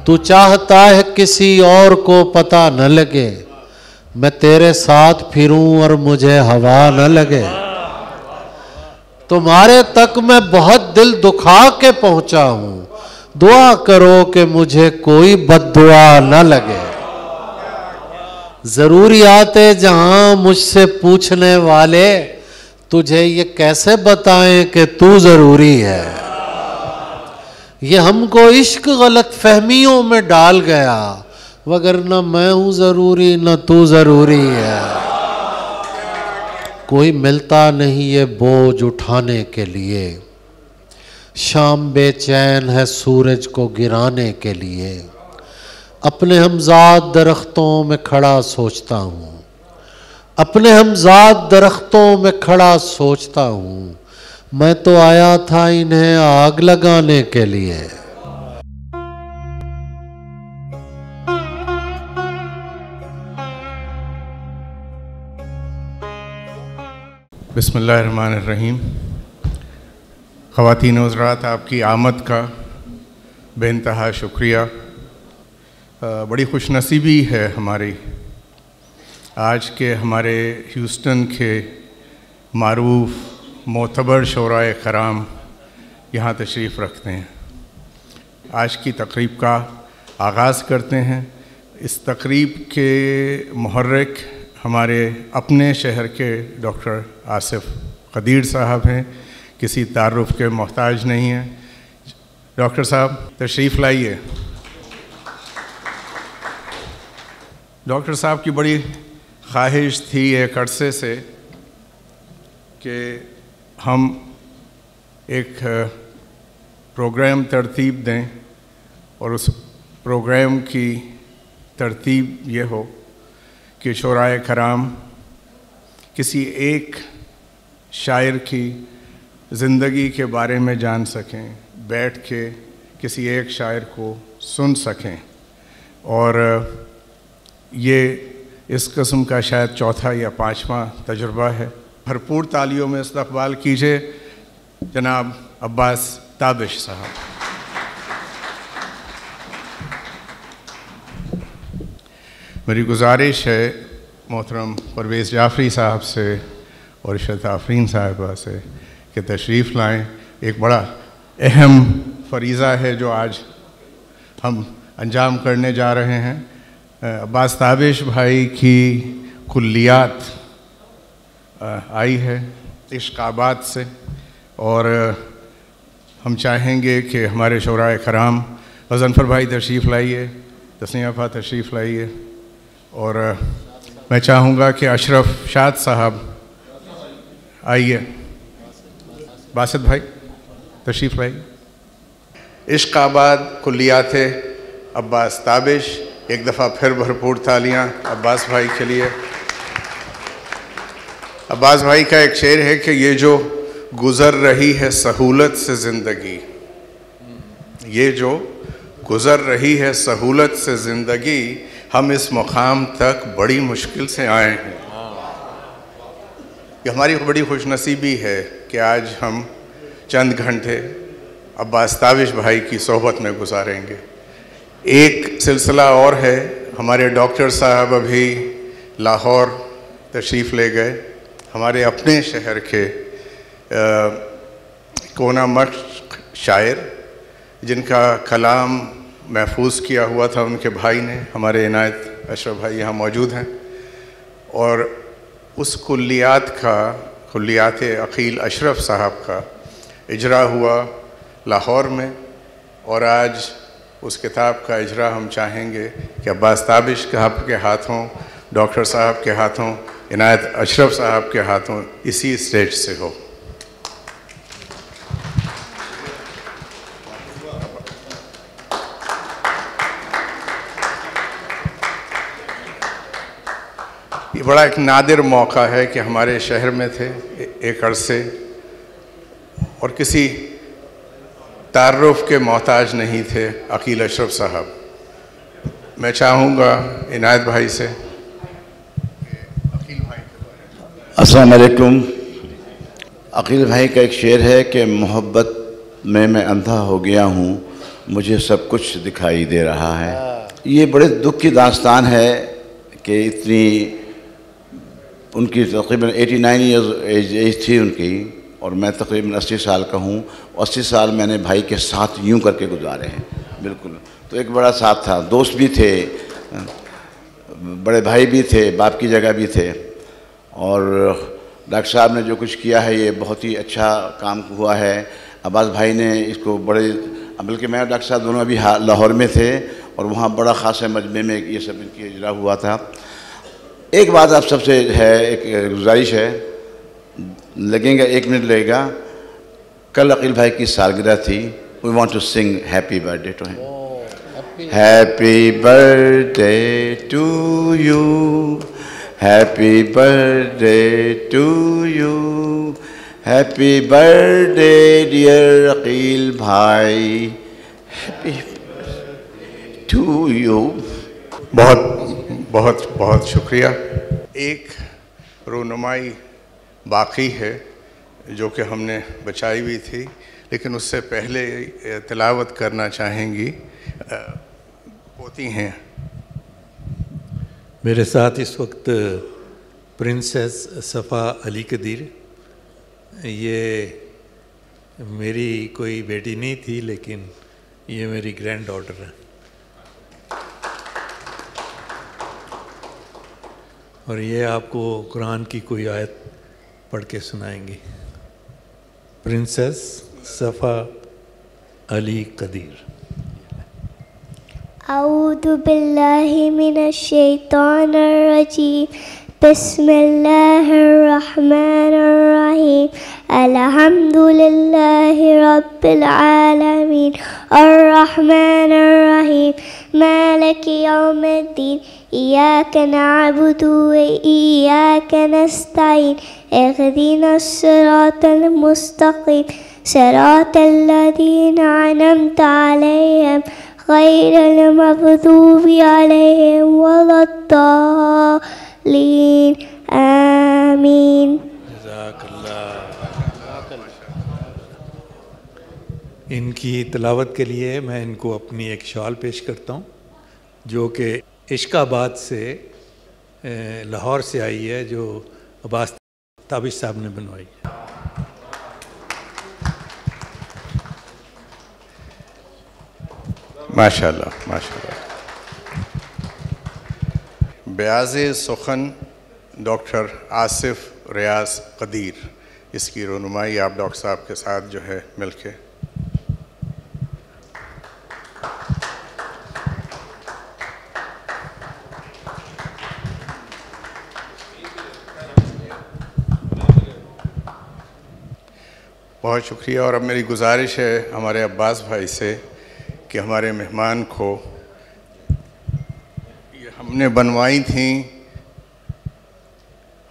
तू चाहता है किसी और को पता न लगे, मैं तेरे साथ फिरूं और मुझे हवा न लगे। तुम्हारे तक मैं बहुत दिल दुखा के पहुंचा हूं, दुआ करो कि मुझे कोई बद्दुआ न लगे। जरूरियात जहां मुझसे पूछने वाले, तुझे ये कैसे बताएं कि तू जरूरी है। ये हमको इश्क गलत फहमियों में डाल गया, वगरना मैं हूं जरूरी न तू जरूरी है। कोई मिलता नहीं ये बोझ उठाने के लिए, शाम बेचैन है सूरज को गिराने के लिए। अपने हमजाद दरख्तों में खड़ा सोचता हूँ, अपने हमजाद दरख्तों में खड़ा सोचता हूँ, मैं तो आया था इन्हें आग लगाने के लिए। बिस्मिल्लाहिर्रहमानिर्रहीम। ख़वातीन हज़रात, आपकी आमद का बेइंतहा शुक्रिया। बड़ी खुशनसीबी है हमारी आज के हमारे ह्यूस्टन के मारूफ मोतबर शोराए कराम यहाँ तशरीफ़ रखते हैं। आज की तकरीब का आगाज़ करते हैं। इस तकरीब के मुहर्रिक हमारे अपने शहर के डॉक्टर आसिफ क़दीर साहब हैं, किसी तारुफ़ के मोहताज नहीं हैं। डॉक्टर साहब तशरीफ़ लाइए। डॉक्टर साहब की बड़ी ख्वाहिश थी एक अरसे से कि हम एक प्रोग्राम तरतीब दें, और उस प्रोग्राम की तरतीब ये हो कि शोराए कराम किसी एक शायर की ज़िंदगी के बारे में जान सकें, बैठ के किसी एक शायर को सुन सकें। और ये इस किस्म का शायद चौथा या पाँचवा तजुर्बा है। भरपूर तालियों में इस्तक़बाल कीजिए जनाब अब्बास ताबिश साहब। मेरी गुजारिश है मोहतरम परवेज़ जाफ़री साहब से और इशरत आफरीन साहिबा से कि तशरीफ़ लाएँ। एक बड़ा अहम फ़रीज़ा है जो आज हम अंजाम करने जा रहे हैं। अब्बास ताबिश भाई की कुल्लियात आई है इश्क़ाबाद से, और हम चाहेंगे कि हमारे शोराए कराम गज़नफ़र भाई तशरीफ़ लाइए, तस्नीया फा तशरीफ़ लाइए, और मैं चाहूँगा कि अशरफ शाद साहब आइए। बासित भाई तशरीफ़ लाइए। इश्क़ाबाद कुल्लियात अब्बास ताबिश। एक दफ़ा फिर भरपूर तालियां अब्बास भाई के लिए। अब्बास भाई का एक शेर है कि ये जो गुज़र रही है सहूलत से ज़िंदगी, ये जो गुज़र रही है सहूलत से ज़िंदगी, हम इस मुकाम तक बड़ी मुश्किल से आए हैं। ये हमारी बड़ी खुशनसीबी है कि आज हम चंद घंटे अब्बास ताबिश भाई की सोहबत में गुजारेंगे। एक सिलसिला और है, हमारे डॉक्टर साहब अभी लाहौर तशरीफ़ ले गए। हमारे अपने शहर के कोना मश्क शायर जिनका कलाम महफूज किया हुआ था उनके भाई ने, हमारे इनायत अशरफ भाई यहाँ मौजूद हैं, और उस कुल्लियात अकील अशरफ साहब का इजरा हुआ लाहौर में, और आज उस किताब का इजरा हम चाहेंगे कि अब्बास ताबिश साहब के हाथों, डॉक्टर साहब के हाथों, इनायत अशरफ साहब के हाथों इसी स्टेज से हो। ये बड़ा एक नादिर मौका है कि हमारे शहर में थे एक अरसे, और किसी तारुफ के मोहताज नहीं थे अकील अशरफ साहब। मैं चाहूँगा इनायत भाई से। अस्सलाम वालेकुम। अकील भाई का एक शेर है कि मोहब्बत में मैं अंधा हो गया हूँ, मुझे सब कुछ दिखाई दे रहा है। ये बड़े दुख की दास्तान है कि इतनी उनकी तकरीबन 89 ईयर्स एज थी उनकी, और मैं तकरीबन 80 साल का हूँ। 80 साल मैंने भाई के साथ यूं करके गुजारे हैं। बिल्कुल, तो एक बड़ा साथ था, दोस्त भी थे, बड़े भाई भी थे, बाप की जगह भी थे। और डॉक्टर साहब ने जो कुछ किया है ये बहुत ही अच्छा काम हुआ है। अब्बास भाई ने इसको बड़े, बल्कि मैं और डॉक्टर साहब दोनों अभी लाहौर में थे और वहाँ बड़ा ख़ास मजमे में ये सब इनकी इजरा हुआ था। एक बात आप सबसे है, एक गुजारिश है, लगेगा 1 मिनट लगेगा। कल अकील भाई की सालगिरह थी। We want to sing happy birthday to him. Happy birthday to you, happy birthday to you, happy birthday dear Akeel भाई, हैप्पी टू यू। बहुत बहुत बहुत शुक्रिया। एक रोनुमाई बाकी है जो कि हमने बचाई हुई थी, लेकिन उससे पहले तिलावत करना चाहेंगी पोती हैं। मेरे साथ इस वक्त प्रिंसेस सफ़ा अली कदीर। ये मेरी कोई बेटी नहीं थी, लेकिन ये मेरी ग्रैंड डॉटर है। और ये आपको कुरान की कोई आयत पढ़ के सुनाएंगी। प्रिंसेस सफ़ा अली कदीर। अऊज़ु बिल्लाहि मिनश शैतानिर रजीम। बिस्मिल्लाहिर रहमानिर रहीम। अल्हम्दुलिल्लाहि रब्बिल आलमीन अर्रहमानिर रहीम मालिकि यौमिद्दीन। इय्याका नअबुदु व इय्याका नस्तईन। इहदिनस सिरातल मुस्तक़ीम सिरातल लज़ीना अनअमता अलैहिम गैरिल मग़ज़ूबि अलैहिम वलद्दालीन। आमीन। इनकी तिलावत के लिए मैं इनको अपनी एक शॉल पेश करता हूँ, जो कि इश्काबाद से लाहौर से आई है, जो अब्बास ताबिश साहब ने बनवाई है। माशाल्लाह माशाल्लाह। ब्याज़े सुखन डॉक्टर आसिफ रियाज कदीर, इसकी रोनुमाई आप डॉक्टर साहब के साथ जो है मिलके। बहुत शुक्रिया। और अब मेरी गुजारिश है हमारे अब्बास भाई से कि हमारे मेहमान को ये हमने बनवाई थी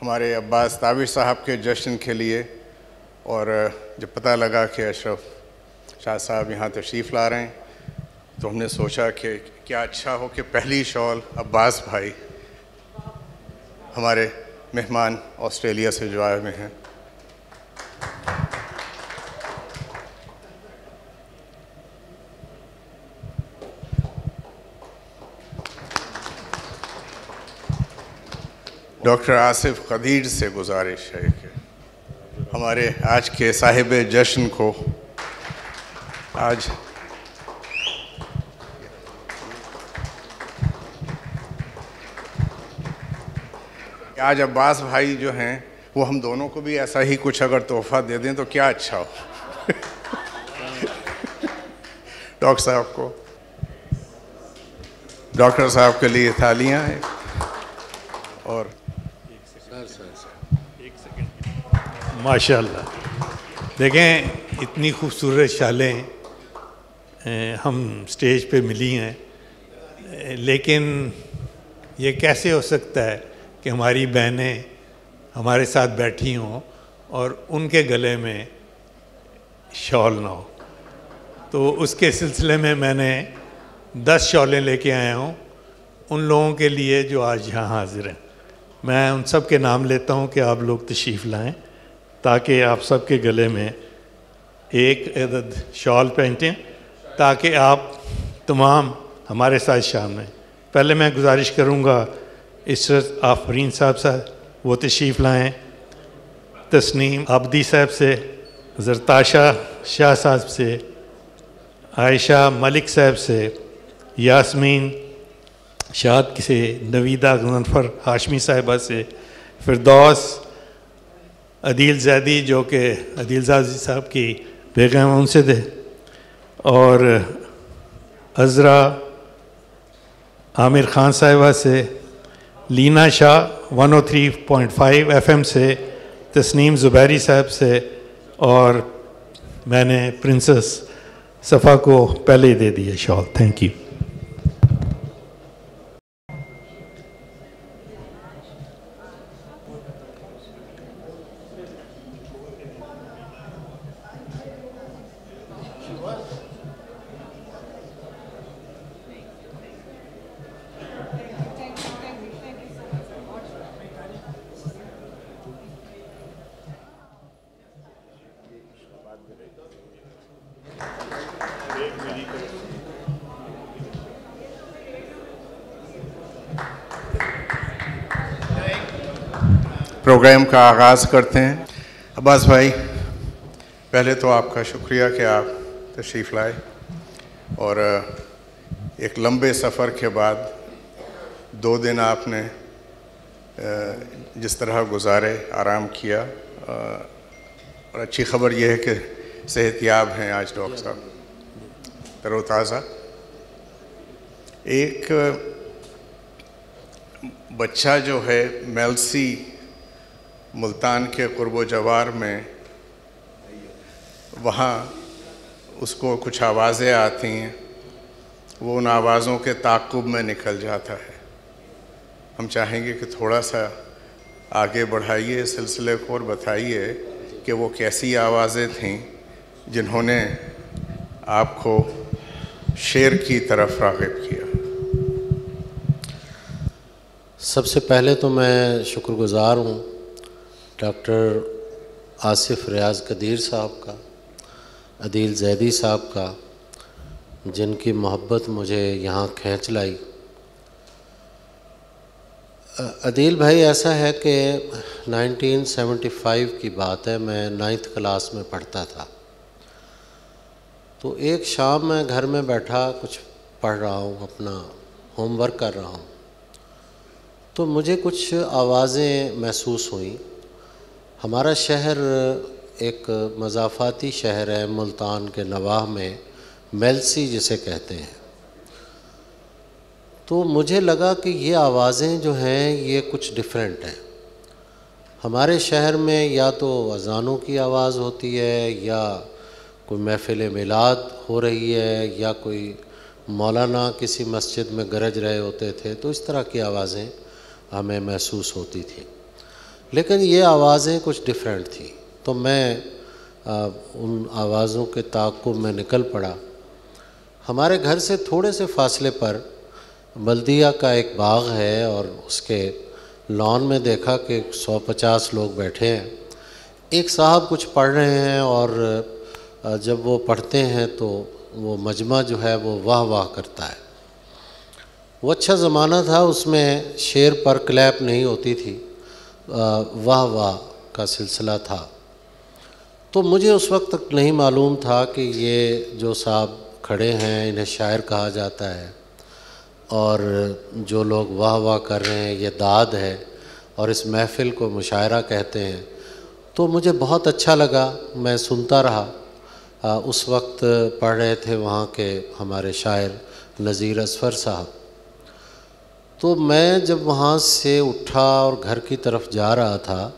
हमारे अब्बास ताबिश साहब के जश्न के लिए, और जब पता लगा कि अशरफ शाह साहब यहाँ तशरीफ़ ला रहे हैं तो हमने सोचा कि क्या अच्छा हो कि पहली शॉल अब्बास भाई हमारे मेहमान ऑस्ट्रेलिया से जो आए हुए हैं। डॉक्टर आसिफ कदीर से गुजारिश है कि हमारे आज के साहिब जश्न को आज अब्बास भाई जो हैं वो हम दोनों को भी ऐसा ही कुछ अगर तोहफा दे दें तो क्या अच्छा हो। डॉक्टर साहब को, डॉक्टर साहब के लिए थालियां हैं। और माशाल्लाह, देखें इतनी खूबसूरत शालें हम स्टेज पे मिली हैं, लेकिन ये कैसे हो सकता है कि हमारी बहनें हमारे साथ बैठी हों और उनके गले में शॉल ना हो। तो उसके सिलसिले में मैंने 10 शॉलें लेके आया हूँ उन लोगों के लिए जो आज यहाँ हाजिर हैं। मैं उन सब के नाम लेता हूँ कि आप लोग तशरीफ़ लाएं, ताकि आप सब के गले में एक अदद शॉल पहनते हैं। ताकि आप तमाम हमारे साथ शामिल हैं। पहले मैं गुजारिश करूँगा इशरत आफरीन साहब वो तशरीफ़ लाएँ, तस्नीम आबदी साहब से, ज़रताशा शाह साहब से, आयशा मलिक साहब से, यास्मीन शाद से, नवीदा गनफर हाशमी साहिबा से, फिरदौस अदील ज़ैदी जो कि अदील ज़ैदी साहब की बेगम उनसे थे, और अज़रा आमिर ख़ान साहिबा से, लीना शाह 103.5 FM से, तस्नीम ज़ुबैरी साहब से, और मैंने प्रिंसेस सफ़ा को पहले ही दे दिया शॉल। Thank you. प्रोग्राम का आगाज़ करते हैं। अब्बास भाई, पहले तो आपका शुक्रिया कि आप तशरीफ़ लाए और एक लंबे सफ़र के बाद 2 दिन आपने जिस तरह गुजारे, आराम किया, और अच्छी ख़बर यह है कि सेहतयाब हैं आज डॉक्टर साहब, तरोताज़ा। एक बच्चा जो है मेल्सी मुल्तान के क़ुर्ब जवार में, वहाँ उसको कुछ आवाज़ें आती हैं, वो उन आवाज़ों के ताक़ुब में निकल जाता है। हम चाहेंगे कि थोड़ा सा आगे बढ़ाइए इस सिलसिले को और बताइए कि वो कैसी आवाज़ें थीं जिन्होंने आपको शेर की तरफ राग़िब किया। सबसे पहले तो मैं शुक्रगुज़ार हूँ डॉक्टर आसिफ रियाज़ कदीर साहब का, अदील ज़ैदी साहब का, जिनकी मोहब्बत मुझे यहाँ खींच लाई। अदील भाई, ऐसा है कि 1975 की बात है, मैं 9th क्लास में पढ़ता था। तो एक शाम मैं घर में बैठा कुछ पढ़ रहा हूँ, अपना होमवर्क कर रहा हूँ, तो मुझे कुछ आवाज़ें महसूस हुई। हमारा शहर एक मज़ाफ़ाती शहर है, मुल्तान के नवाह में, मेल्सी जिसे कहते हैं। तो मुझे लगा कि ये आवाज़ें जो हैं ये कुछ डिफरेंट हैं। हमारे शहर में या तो अज़ानों की आवाज़ होती है, या कोई महफ़िल मिलाद हो रही है, या कोई मौलाना किसी मस्जिद में गरज रहे होते थे, तो इस तरह की आवाज़ें हमें महसूस होती थी। लेकिन ये आवाज़ें कुछ डिफरेंट थी। तो मैं उन आवाज़ों के ताक़ुब में निकल पड़ा। हमारे घर से थोड़े से फासले पर बल्दिया का एक बाग़ है, और उसके लॉन में देखा कि 150 लोग बैठे हैं। एक साहब कुछ पढ़ रहे हैं, और जब वो पढ़ते हैं तो वो मजमा जो है वो वाह वाह करता है। वो अच्छा ज़माना था, उसमें शेर पर क्लैप नहीं होती थी, वाह वाह का सिलसिला था। तो मुझे उस वक्त तक नहीं मालूम था कि ये जो साहब खड़े हैं इन्हें शायर कहा जाता है, और जो लोग वाह वाह कर रहे हैं ये दाद है, और इस महफ़िल को मुशायरा कहते हैं। तो मुझे बहुत अच्छा लगा, मैं सुनता रहा। उस वक्त पढ़ रहे थे वहाँ के हमारे शायर नज़ीर असफ़र साहब। तो मैं जब वहाँ से उठा और घर की तरफ जा रहा था,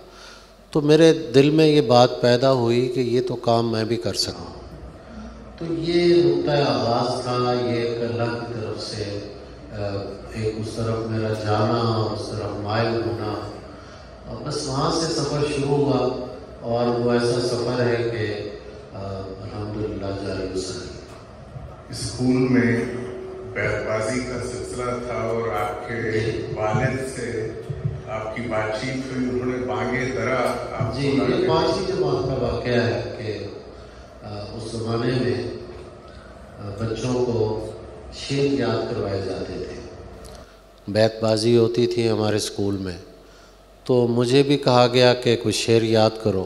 तो मेरे दिल में ये बात पैदा हुई कि ये तो काम मैं भी कर सकूँ। तो ये नुक्ता आगाज़ था, ये एक अल्लाह की तरफ से एक उस तरफ मेरा जाना और उस तरफ मायल होना, और बस वहाँ से सफ़र शुरू हुआ। और वो ऐसा सफ़र है कि अल्हम्दुलिल्लाह जारी सही। स्कूल में बैतबाजी का सिलसिला था और आपके वालिद से आपकी बातचीत हुई, उन्होंने बांगे दरा आपको। जी, ये 5वीं जमात का वाक़या है कि उस ज़माने में बच्चों को शेर याद करवाए जाते थे। बैतबाजी होती थी हमारे स्कूल में, तो मुझे भी कहा गया कि कुछ शेर याद करो।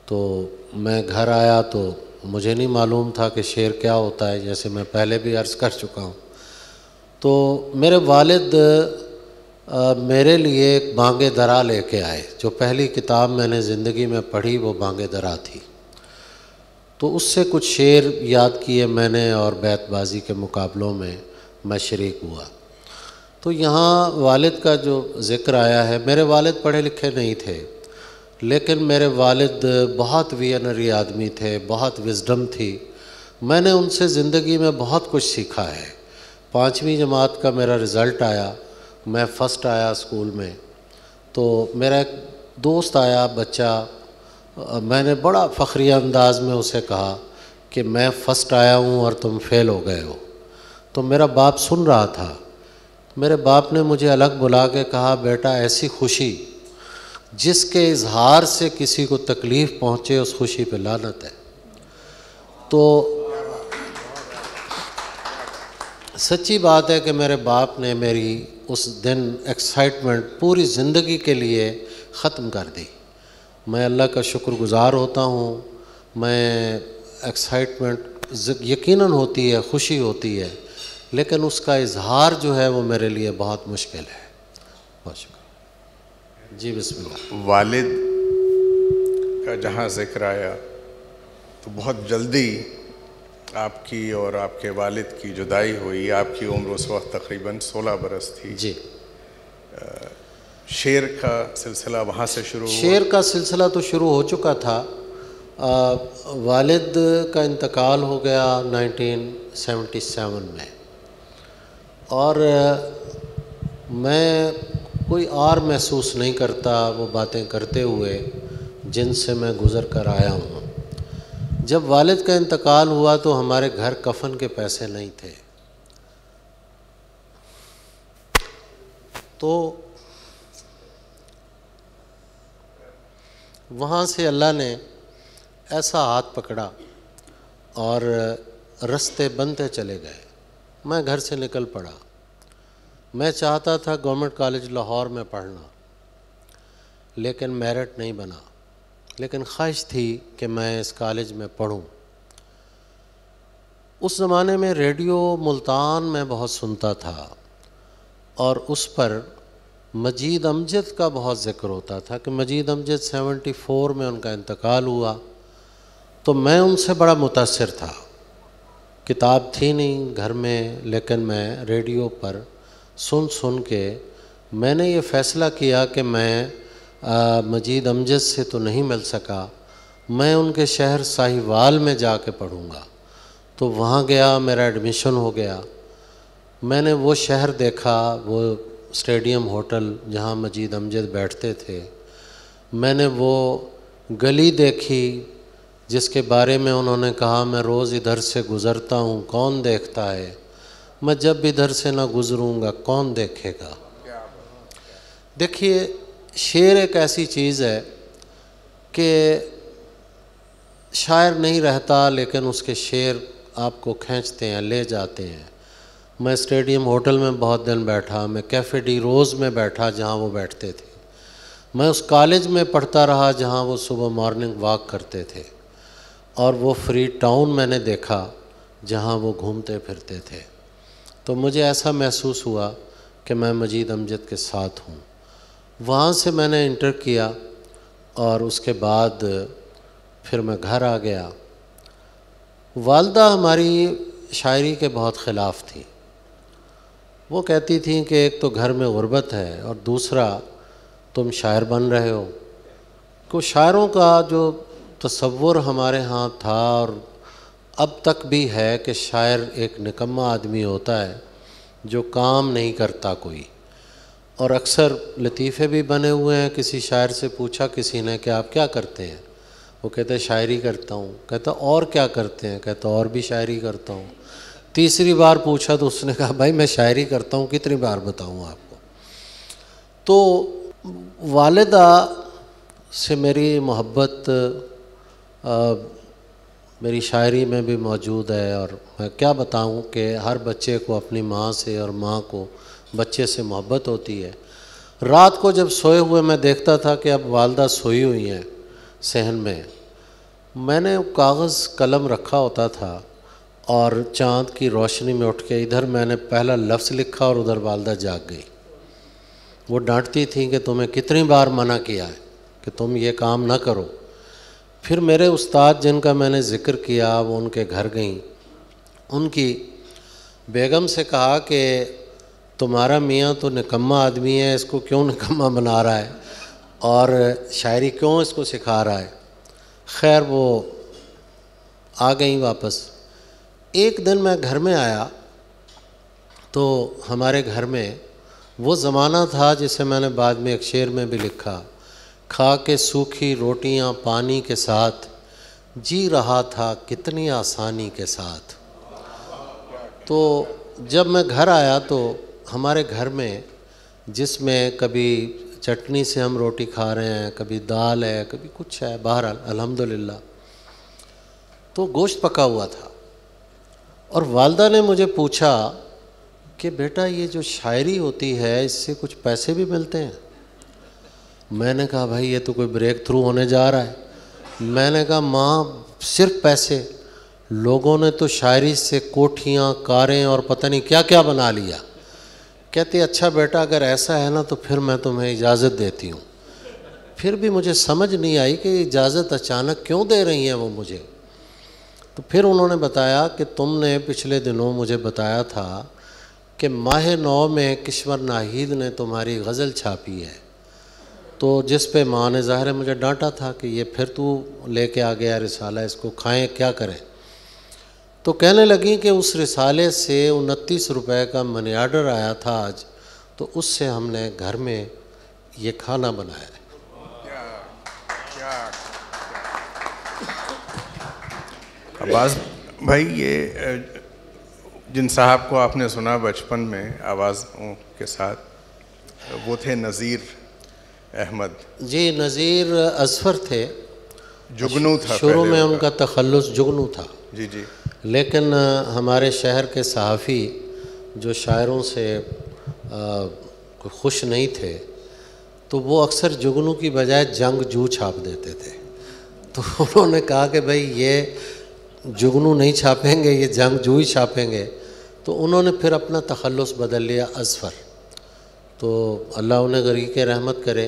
तो मैं घर आया तो मुझे नहीं मालूम था कि शेर क्या होता है, जैसे मैं पहले भी अर्ज़ कर चुका हूँ। तो मेरे वालिद मेरे लिए एक बांगे दरा लेके आए। जो पहली किताब मैंने ज़िंदगी में पढ़ी वो बांगे दरा थी। तो उससे कुछ शेर याद किए मैंने और बैतबाजी के मुकाबलों में मैं शरीक हुआ। तो यहाँ वालिद का जो ज़िक्र आया है, मेरे वालिद पढ़े लिखे नहीं थे, लेकिन मेरे वालिद बहुत वियनरी आदमी थे, बहुत विज़डम थी। मैंने उनसे ज़िंदगी में बहुत कुछ सीखा है। 5वीं जमात का मेरा रिज़ल्ट आया, मैं फ़र्स्ट आया स्कूल में। तो मेरा एक दोस्त आया बच्चा, मैंने बड़ा फ़ख्रिया अंदाज़ में उसे कहा कि मैं फ़र्स्ट आया हूँ और तुम फ़ेल हो गए हो। तो मेरा बाप सुन रहा था। मेरे बाप ने मुझे अलग बुला के कहा, बेटा ऐसी खुशी जिसके इजहार से किसी को तकलीफ़ पहुँचे उस खुशी पे लानत है। तो सच्ची बात है कि मेरे बाप ने मेरी उस दिन एक्साइटमेंट पूरी ज़िंदगी के लिए ख़त्म कर दी। मैं अल्लाह का शुक्रगुज़ार होता हूँ। मैं एक्साइटमेंट यकीनन होती है, खुशी होती है, लेकिन उसका इजहार जो है वो मेरे लिए बहुत मुश्किल है। बहुत शुक्रिया जी। बिस्मिल्लाह। वालिद का जहाँ ज़िक्र आया तो बहुत जल्दी आपकी और आपके वालिद की जुदाई हुई। आपकी उम्र उस वक्त तकरीबन 16 बरस थी जी। शेर का सिलसिला वहाँ से शुरू हुआ? शेर का सिलसिला तो शुरू हो चुका था। वालिद का इंतकाल हो गया 1977 में, और मैं कोई और महसूस नहीं करता वो बातें करते हुए जिनसे मैं गुज़र कर आया हूँ। जब वालिद का इंतकाल हुआ तो हमारे घर कफन के पैसे नहीं थे, तो वहाँ से अल्लाह ने ऐसा हाथ पकड़ा और रास्ते बनते चले गए। मैं घर से निकल पड़ा। मैं चाहता था गवर्नमेंट कॉलेज लाहौर में पढ़ना, लेकिन मेरिट नहीं बना, लेकिन ख्वाहिश थी कि मैं इस कॉलेज में पढ़ूं। उस ज़माने में रेडियो मुल्तान में बहुत सुनता था और उस पर मजीद अमजद का बहुत ज़िक्र होता था कि मजीद अमजद 74 में उनका इंतकाल हुआ। तो मैं उनसे बड़ा मुतासिर था। किताब थी नहीं घर में, लेकिन मैं रेडियो पर सुन सुन के मैंने ये फ़ैसला किया कि मैं मजीद अमजद से तो नहीं मिल सका, मैं उनके शहर साहिवाल में जाके पढ़ूँगा। तो वहाँ गया, मेरा एडमिशन हो गया। मैंने वो शहर देखा, वो स्टेडियम होटल जहाँ मजीद अमजद बैठते थे। मैंने वो गली देखी जिसके बारे में उन्होंने कहा, मैं रोज़ इधर से गुज़रता हूँ, कौन देखता है, मैं जब इधर से ना गुज़रूँगा कौन देखेगा। देखिए, शेर एक ऐसी चीज़ है कि शायर नहीं रहता, लेकिन उसके शेर आपको खींचते हैं, ले जाते हैं। मैं स्टेडियम होटल में बहुत दिन बैठा, मैं कैफ़े डी रोज़ में बैठा जहाँ वो बैठते थे, मैं उस कॉलेज में पढ़ता रहा जहाँ वो सुबह मॉर्निंग वॉक करते थे, और वो फ्री टाउन मैंने देखा जहाँ वो घूमते फिरते थे। तो मुझे ऐसा महसूस हुआ कि मैं मजीद अमजद के साथ हूँ। वहाँ से मैंने इंटर किया और उसके बाद फिर मैं घर आ गया। वालदा हमारी शायरी के बहुत ख़िलाफ़ थी। वो कहती थी कि एक तो घर में गुर्बत है और दूसरा तुम शायर बन रहे हो। को शायरों का जो तसव्वुर हमारे यहाँ था और अब तक भी है कि शायर एक निकम्मा आदमी होता है जो काम नहीं करता कोई। और अक्सर लतीफ़े भी बने हुए हैं। किसी शायर से पूछा किसी ने कि आप क्या करते हैं, वो कहते शायरी करता हूँ। कहता और क्या करते हैं, कहता और भी शायरी करता हूँ। तीसरी बार पूछा तो उसने कहा भाई मैं शायरी करता हूँ, कितनी बार बताऊँ आपको। तो वालिदा से मेरी मोहब्बत मेरी शायरी में भी मौजूद है। और मैं क्या बताऊं कि हर बच्चे को अपनी माँ से और माँ को बच्चे से मोहब्बत होती है। रात को जब सोए हुए मैं देखता था कि अब वालदा सोई हुई हैं सहन में, मैंने कागज़ कलम रखा होता था और चाँद की रोशनी में उठ के इधर मैंने पहला लफ्ज़ लिखा और उधर वालदा जाग गई। वो डांटती थी कि तुम्हें कितनी बार मना किया है कि तुम ये काम ना करो। फिर मेरे उस्ताद जिनका मैंने ज़िक्र किया वो उनके घर गईं, उनकी बेगम से कहा कि तुम्हारा मियाँ तो निकम्मा आदमी है, इसको क्यों निकम्मा बना रहा है और शायरी क्यों इसको सिखा रहा है। खैर वो आ गई वापस। एक दिन मैं घर में आया तो हमारे घर में वो ज़माना था जिसे मैंने बाद में एक शेर में भी लिखा, खा के सूखी रोटियां पानी के साथ जी रहा था कितनी आसानी के साथ। तो जब मैं घर आया तो हमारे घर में, जिसमें कभी चटनी से हम रोटी खा रहे हैं, कभी दाल है, कभी कुछ है, बहरहाल अल्हम्दुलिल्लाह, तो गोश्त पका हुआ था। और वालदा ने मुझे पूछा कि बेटा ये जो शायरी होती है इससे कुछ पैसे भी मिलते हैं। मैंने कहा भाई ये तो कोई ब्रेक थ्रू होने जा रहा है। मैंने कहा माँ सिर्फ पैसे, लोगों ने तो शायरी से कोठियाँ, कारें और पता नहीं क्या क्या बना लिया। कहती अच्छा बेटा अगर ऐसा है ना तो फिर मैं तुम्हें इजाज़त देती हूँ। फिर भी मुझे समझ नहीं आई कि इजाज़त अचानक क्यों दे रही हैं वो मुझे। तो फिर उन्होंने बताया कि तुमने पिछले दिनों मुझे बताया था कि माह 9 में किश्वर नाहिद ने तुम्हारी गज़ल छापी है, तो जिस पे माँ ने ज़ाहिर है मुझे डांटा था कि ये फिर तू लेके आ गया रिसाला, इसको खाएं क्या करें। तो कहने लगी कि उस रिसाले से 29 रुपए का मनी आर्डर आया था आज, तो उससे हमने घर में ये खाना बनाया है। अब्बास भाई, ये जिन साहब को आपने सुना बचपन में आवाज़ों के साथ, वो थे नज़ीर अहमद जी। नज़ीर असफर थे, जुगनू था शुरू में उनका तखल्लुस जुगनू था जी जी। लेकिन हमारे शहर के सहाफ़ी जो शायरों से खुश नहीं थे तो वो अक्सर जुगनू की बजाय जंगजू छाप देते थे। तो उन्होंने कहा कि भाई ये जुगनू नहीं छापेंगे, ये जंगजू ही छापेंगे। तो उन्होंने फिर अपना तखल्लुस बदल लिया असफर। तो अल्लाह उन्हें गरीक़ रहमत करे,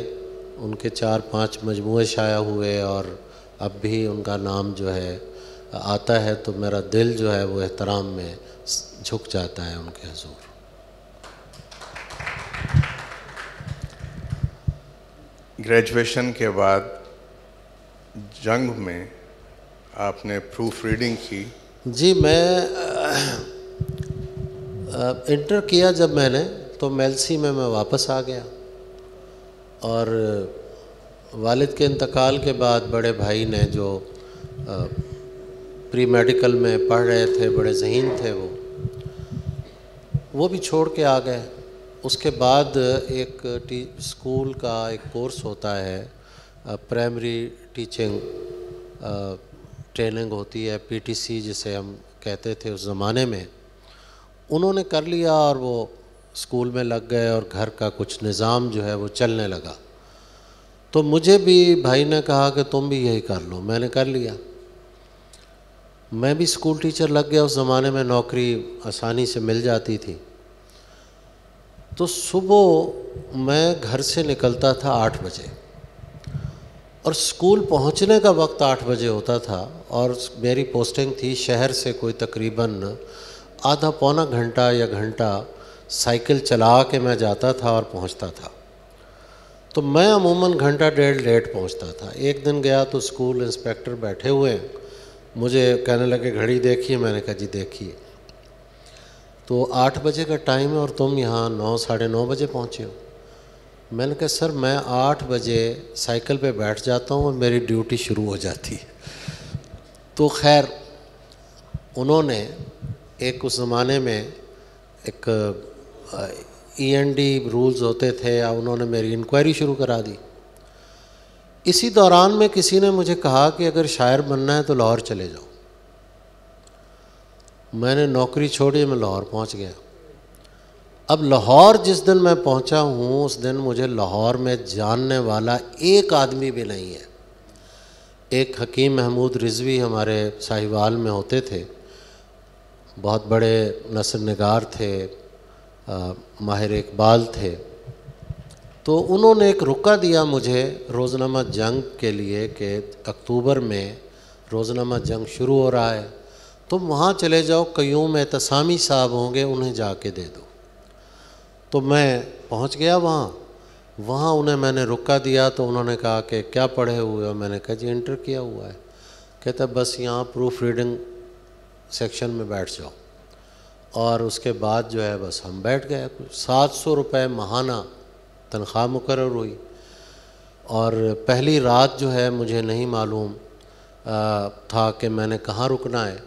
उनके 4-5 मजमूए शाया हुए और अब भी उनका नाम जो है आता है तो मेरा दिल जो है वो एहतराम में झुक जाता है उनके हुज़ूर। ग्रेजुएशन के बाद जंग में आपने प्रूफ रीडिंग की? जी, मैं इंटर किया जब मैंने, तो मेलसी में मैं वापस आ गया और वालिद के इंतकाल के बाद बड़े भाई ने जो प्री मेडिकल में पढ़ रहे थे, बड़े ज़हीन थे, वो भी छोड़ के आ गए। उसके बाद एक स्कूल का एक कोर्स होता है, प्राइमरी टीचिंग ट्रेनिंग होती है, पीटीसी जिसे हम कहते थे उस ज़माने में, उन्होंने कर लिया और वो स्कूल में लग गए और घर का कुछ निज़ाम जो है वो चलने लगा। तो मुझे भी भाई ने कहा कि तुम भी यही कर लो, मैंने कर लिया। मैं भी स्कूल टीचर लग गया। उस ज़माने में नौकरी आसानी से मिल जाती थी। तो सुबह मैं घर से निकलता था 8 बजे और स्कूल पहुंचने का वक्त 8 बजे होता था और मेरी पोस्टिंग थी शहर से कोई तकरीबन आधा पौना घंटा या घंटा साइकिल चला के मैं जाता था और पहुंचता था। तो मैं अमूमन घंटा डेढ़ लेट पहुंचता था। एक दिन गया तो स्कूल इंस्पेक्टर बैठे हुए हैं, मुझे कहने लगे घड़ी देखिए। मैंने कहा जी देखिए। तो 8 बजे का टाइम है और तुम यहाँ 9 साढ़े 9 बजे पहुँचे हो। मैंने कहा सर मैं 8 बजे साइकिल पे बैठ जाता हूँ और मेरी ड्यूटी शुरू हो जाती है। तो खैर उन्होंने एक उस ज़माने में एक END रूल्स होते थे, या उन्होंने मेरी इंक्वायरी शुरू करा दी। इसी दौरान में किसी ने मुझे कहा कि अगर शायर बनना है तो लाहौर चले जाओ। मैंने नौकरी छोड़ी, मैं लाहौर पहुंच गया। अब लाहौर जिस दिन मैं पहुंचा हूं उस दिन मुझे लाहौर में जानने वाला एक आदमी भी नहीं है। एक हकीम महमूद रिजवी हमारे साहिवाल में होते थे, बहुत बड़े नसर निगार थे, माहिर इकबाल थे। तो उन्होंने एक रुका दिया मुझे रोज़नामा जंग के लिए कि अक्टूबर में रोज़नामा जंग शुरू हो रहा है, तुम वहाँ चले जाओ, क़य्यूम एहतसामी साहब होंगे, उन्हें जाके दे दो। तो मैं पहुँच गया वहाँ उन्हें मैंने रुका दिया। तो उन्होंने कहा कि क्या पढ़े हुए हो? मैंने कहा जी इंटर किया हुआ है। कहता बस यहाँ प्रूफ रीडिंग सेक्शन में बैठ जाओ। और उसके बाद जो है बस हम बैठ गए। 700 रुपये माहाना तनख्वाह मुकर्रर हुई। और पहली रात जो है मुझे नहीं मालूम था कि मैंने कहाँ रुकना है।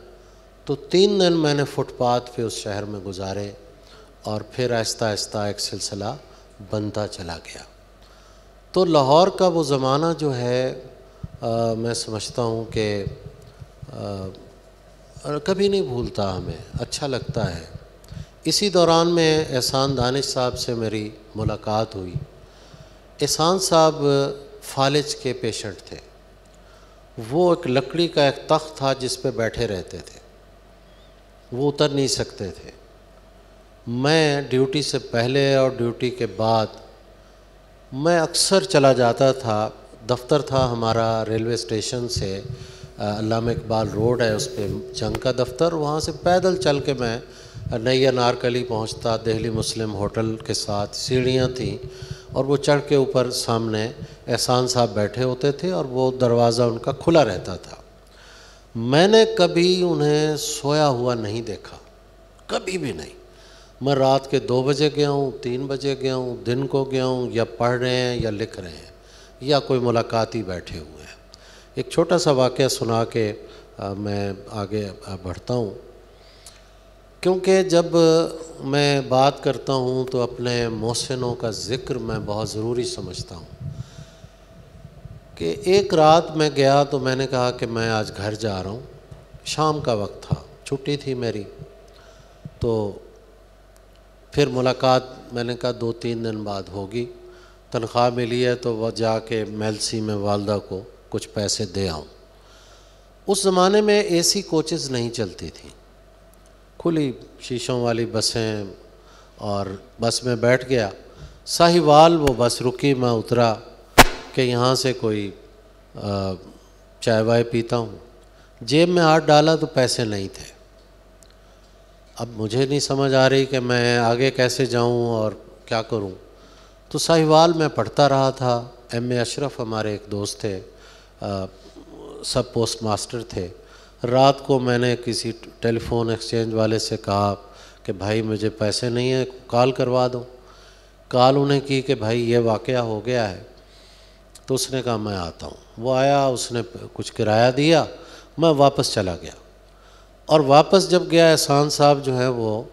तो 3 दिन मैंने फुटपाथ पे उस शहर में गुजारे और फिर आहिस्ता आहिस्ता एक सिलसिला बनता चला गया। तो लाहौर का वो ज़माना जो है मैं समझता हूँ कि कभी नहीं भूलता, हमें अच्छा लगता है। इसी दौरान में एहसान दानिश साहब से मेरी मुलाकात हुई। एहसान साहब फालिज के पेशेंट थे। वो एक लकड़ी का एक तख्त था जिस पे बैठे रहते थे, वो उतर नहीं सकते थे। मैं ड्यूटी से पहले और ड्यूटी के बाद मैं अक्सर चला जाता था। दफ्तर था हमारा रेलवे स्टेशन से, अल्लामा इकबाल रोड है उस पर जंग का दफ्तर, वहाँ से पैदल चल के मैं नई अनारकली पहुँचता। दिल्ली मुस्लिम होटल के साथ सीढ़ियाँ थीं और वो चढ़ के ऊपर सामने एहसान साहब बैठे होते थे और वो दरवाज़ा उनका खुला रहता था। मैंने कभी उन्हें सोया हुआ नहीं देखा, कभी भी नहीं। मैं रात के 2 बजे गया हूँ, 3 बजे गया हूँ, दिन को गया हूँ, या पढ़ रहे हैं या लिख रहे हैं या कोई मुलाकाती बैठे हुए हैं। एक छोटा सा वाक़या सुना के मैं आगे बढ़ता हूँ, क्योंकि जब मैं बात करता हूँ तो अपने मोहसिनों का ज़िक्र मैं बहुत ज़रूरी समझता हूँ। कि एक रात मैं गया तो मैंने कहा कि मैं आज घर जा रहा हूँ। शाम का वक्त था, छुट्टी थी मेरी। तो फिर मुलाकात मैंने कहा 2-3 दिन बाद होगी। तनख्वाह मिली है तो वह जाके मेलसी में वालदा को कुछ पैसे दे आऊँ। उस ज़माने में एसी कोचेज़ नहीं चलती थी, खुली शीशों वाली बसें, और बस में बैठ गया। साहिवाल वो बस रुकी, मैं उतरा कि यहाँ से कोई चाय वाय पीता हूँ। जेब में हाथ डाला तो पैसे नहीं थे। अब मुझे नहीं समझ आ रही कि मैं आगे कैसे जाऊँ और क्या करूँ। तो साहिवाल में पढ़ता रहा था। एम ए अशरफ हमारे एक दोस्त थे, सब पोस्ट मास्टर थे। रात को मैंने किसी टेलीफोन एक्सचेंज वाले से कहा कि भाई मुझे पैसे नहीं है, कॉल करवा दो। कॉल उन्हें की कि भाई ये वाक़या हो गया है। तो उसने कहा मैं आता हूँ। वो आया, उसने कुछ किराया दिया, मैं वापस चला गया। और वापस जब गया, एहसान साहब जो है वो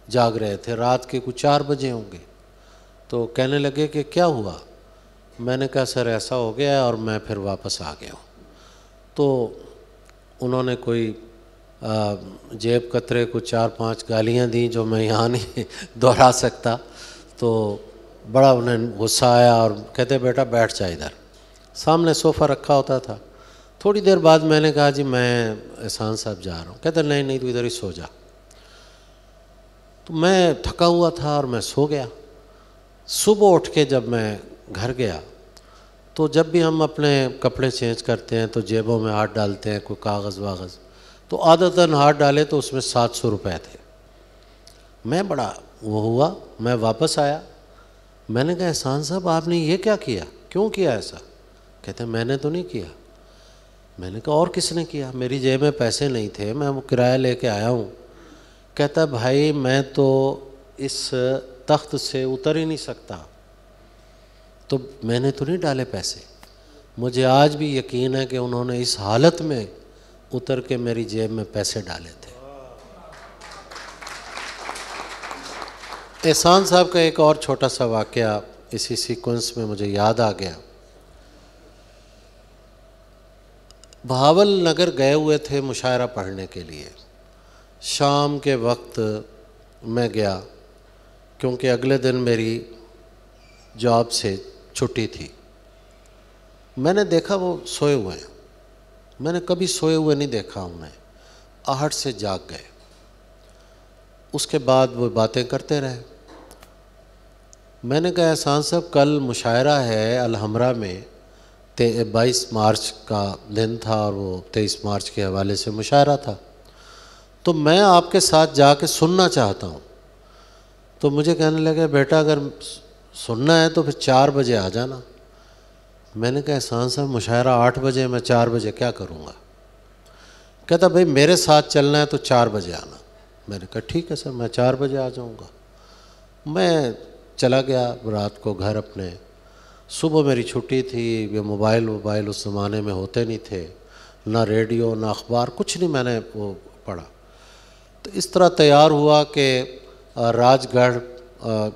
जाग रहे थे, रात के कुछ 4 बजे होंगे। तो कहने लगे कि क्या हुआ? मैंने कहा सर ऐसा हो गया है, और मैं फिर वापस आ गया हूँ। तो उन्होंने कोई जेब कतरे को 4-5 गालियाँ दी जो मैं यहाँ नहीं दोहरा सकता। तो बड़ा उन्हें गुस्सा आया और कहते बेटा बैठ जा इधर। सामने सोफ़ा रखा होता था। थोड़ी देर बाद मैंने कहा जी मैं एहसान साहब जा रहा हूँ। कहते नहीं नहीं तू इधर ही सो जा। तो मैं थका हुआ था और मैं सो गया। सुबह उठ के जब मैं घर गया तो जब भी हम अपने कपड़े चेंज करते हैं तो जेबों में हाथ डालते हैं, कोई कागज़ वागज़, तो आदतन हाथ डाले तो उसमें 700 रुपये थे। मैं बड़ा वो हुआ, मैं वापस आया। मैंने कहा एहसान साहब आपने ये क्या किया, क्यों किया ऐसा? कहते मैंने तो नहीं किया। मैंने कहा और किसने किया? मेरी जेब में पैसे नहीं थे, मैं वो किराया लेके आया हूँ। कहता भाई मैं तो इस तख्त से उतर ही नहीं सकता, तो मैंने तो नहीं डाले पैसे। मुझे आज भी यकीन है कि उन्होंने इस हालत में उतर के मेरी जेब में पैसे डाले थे। एहसान साहब का एक और छोटा सा वाक़या इसी सीक्वेंस में मुझे याद आ गया। बहावल नगर गए हुए थे मुशायरा पढ़ने के लिए। शाम के वक्त मैं गया क्योंकि अगले दिन मेरी जॉब से छुट्टी थी। मैंने देखा वो सोए हुए हैं, मैंने कभी सोए हुए नहीं देखा उन्हें, आहट से जाग गए। उसके बाद वो बातें करते रहे। मैंने कहा एहसान साहब कल मुशायरा है अलहमरा में, 22 मार्च का दिन था और वो 23 मार्च के हवाले से मुशायरा था, तो मैं आपके साथ जाके सुनना चाहता हूँ। तो मुझे कहने लगे बेटा अगर सुनना है तो फिर 4 बजे आ जाना। मैंने कहा एहसान साहब मुशायरा 8 बजे, मैं 4 बजे क्या करूँगा? कहता भाई मेरे साथ चलना है तो 4 बजे आना। मैंने कहा ठीक है सर, मैं 4 बजे आ जाऊँगा। मैं चला गया रात को घर अपने। सुबह मेरी छुट्टी थी, ये मोबाइल उस ज़माने में होते नहीं थे, ना रेडियो ना अखबार, कुछ नहीं मैंने वो पढ़ा। तो इस तरह तैयार हुआ कि राजगढ़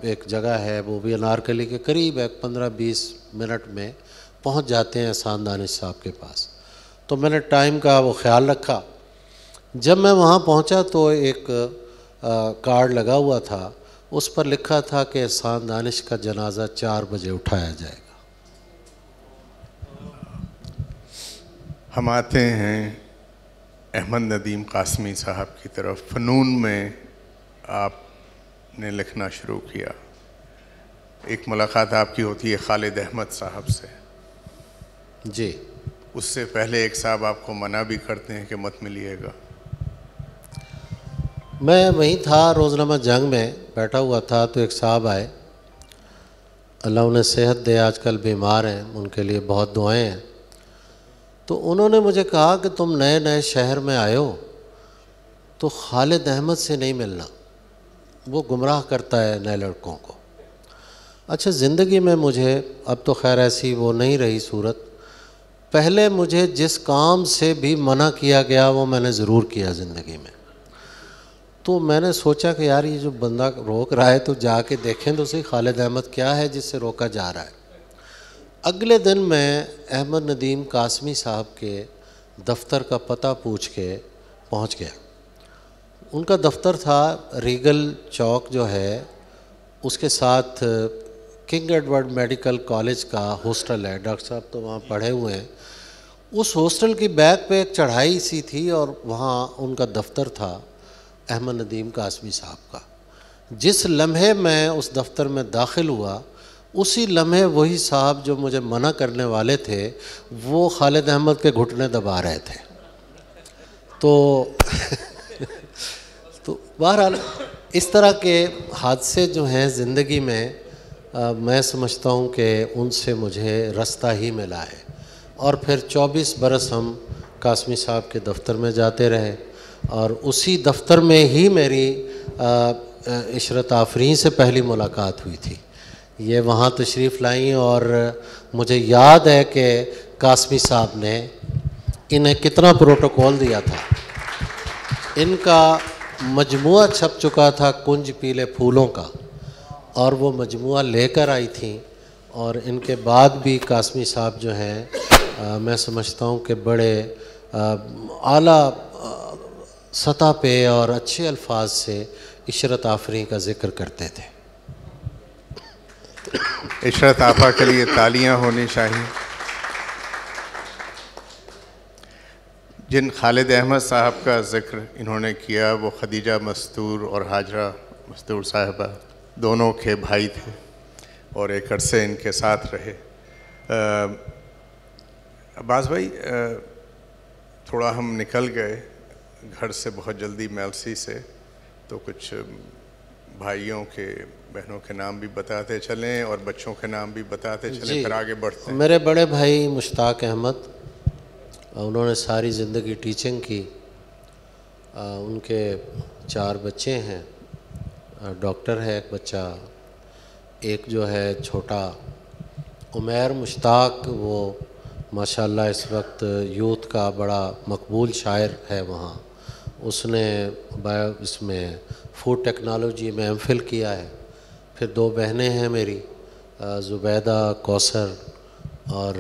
एक जगह है, वो भी अनारकली के करीब है, 15-20 मिनट में पहुंच जाते हैं एहसान दानिश साहब के पास। तो मैंने टाइम का वो ख्याल रखा। जब मैं वहाँ पहुँचा तो एक कार्ड लगा हुआ था, उस पर लिखा था कि एहसान दानिश का जनाजा 4 बजे उठाया जाएगा। हम आते हैं अहमद नदीम कासमी साहब की तरफ। फ़नून में आपने लिखना शुरू किया, एक मुलाकात आपकी होती है खालिद अहमद साहब से। जी। उससे पहले एक साहब आपको मना भी करते हैं कि मत मिलिएगा। मैं वहीं था, रोज़नामा जंग में बैठा हुआ था, तो एक साहब आए, अल्लाह उन्हें सेहत दे, आजकल बीमार हैं, उनके लिए बहुत दुआएं हैं। तो उन्होंने मुझे कहा कि तुम नए नए शहर में आए हो तो खालिद अहमद से नहीं मिलना, वो गुमराह करता है नए लड़कों को। अच्छा, ज़िंदगी में मुझे अब तो खैर ऐसी वो नहीं रही सूरत, पहले मुझे जिस काम से भी मना किया गया वो मैंने ज़रूर किया ज़िंदगी में। तो मैंने सोचा कि यार ये जो बंदा रोक रहा है तो जाके देखें तो सही खालिद अहमद क्या है जिससे रोका जा रहा है। अगले दिन मैं अहमद नदीम कासमी साहब के दफ्तर का पता पूछ के पहुंच गया। उनका दफ्तर था रीगल चौक जो है, उसके साथ किंग एडवर्ड मेडिकल कॉलेज का हॉस्टल है, डॉक्टर साहब तो वहाँ पढ़े हुए हैं। उस हॉस्टल की बैक पे एक चढ़ाई सी थी और वहाँ उनका दफ्तर था अहमद नदीम कासमी साहब का। जिस लम्हे मैं उस दफ्तर में दाखिल हुआ, उसी लम्हे वही साहब जो मुझे मना करने वाले थे वो खालिद अहमद के घुटने दबा रहे थे। तो तो बहरहाल इस तरह के हादसे जो हैं ज़िंदगी में, मैं समझता हूँ कि उनसे मुझे रास्ता ही मिला है। और फिर 24 बरस हम कासमी साहब के दफ्तर में जाते रहे और उसी दफ्तर में ही मेरी इशरत आफरीन से पहली मुलाकात हुई थी। ये वहाँ तशरीफ़ लाई और मुझे याद है कि कासमी साहब ने इन्हें कितना प्रोटोकॉल दिया था। इनका मजमुआ छप चुका था कुंज पीले फूलों का और वो मजमुआ लेकर आई थी और इनके बाद भी कासमी साहब जो हैं मैं समझता हूँ कि बड़े आला सतह पे और अच्छे अल्फाज से इशरत आफरीन का ज़िक्र करते थे। इशरत आपा के लिए तालियां होनी चाहिए। जिन खालिद अहमद साहब का ज़िक्र इन्होंने किया वो खदीजा मस्तूर और हाजरा मस्तूर साहिबा दोनों के भाई थे और एक अरसे इनके साथ रहे। अब्बास भाई, थोड़ा हम निकल गए घर से बहुत जल्दी मेलसी से, तो कुछ भाइयों के बहनों के नाम भी बताते चलें और बच्चों के नाम भी बताते चलें, फिर आगे बढ़ते हैं। मेरे बड़े भाई मुश्ताक अहमद, उन्होंने सारी ज़िंदगी टीचिंग की। उनके 4 बच्चे हैं, डॉक्टर है एक बच्चा, एक जो है छोटा उमैर मुश्ताक, वो माशाल्लाह इस वक्त यूथ का बड़ा मकबूल शायर है वहाँ। उसने इसमें फूड टेक्नोलॉजी में एमफिल किया है। फिर 2 बहनें हैं मेरी, ज़ुबैदा, कौसर, और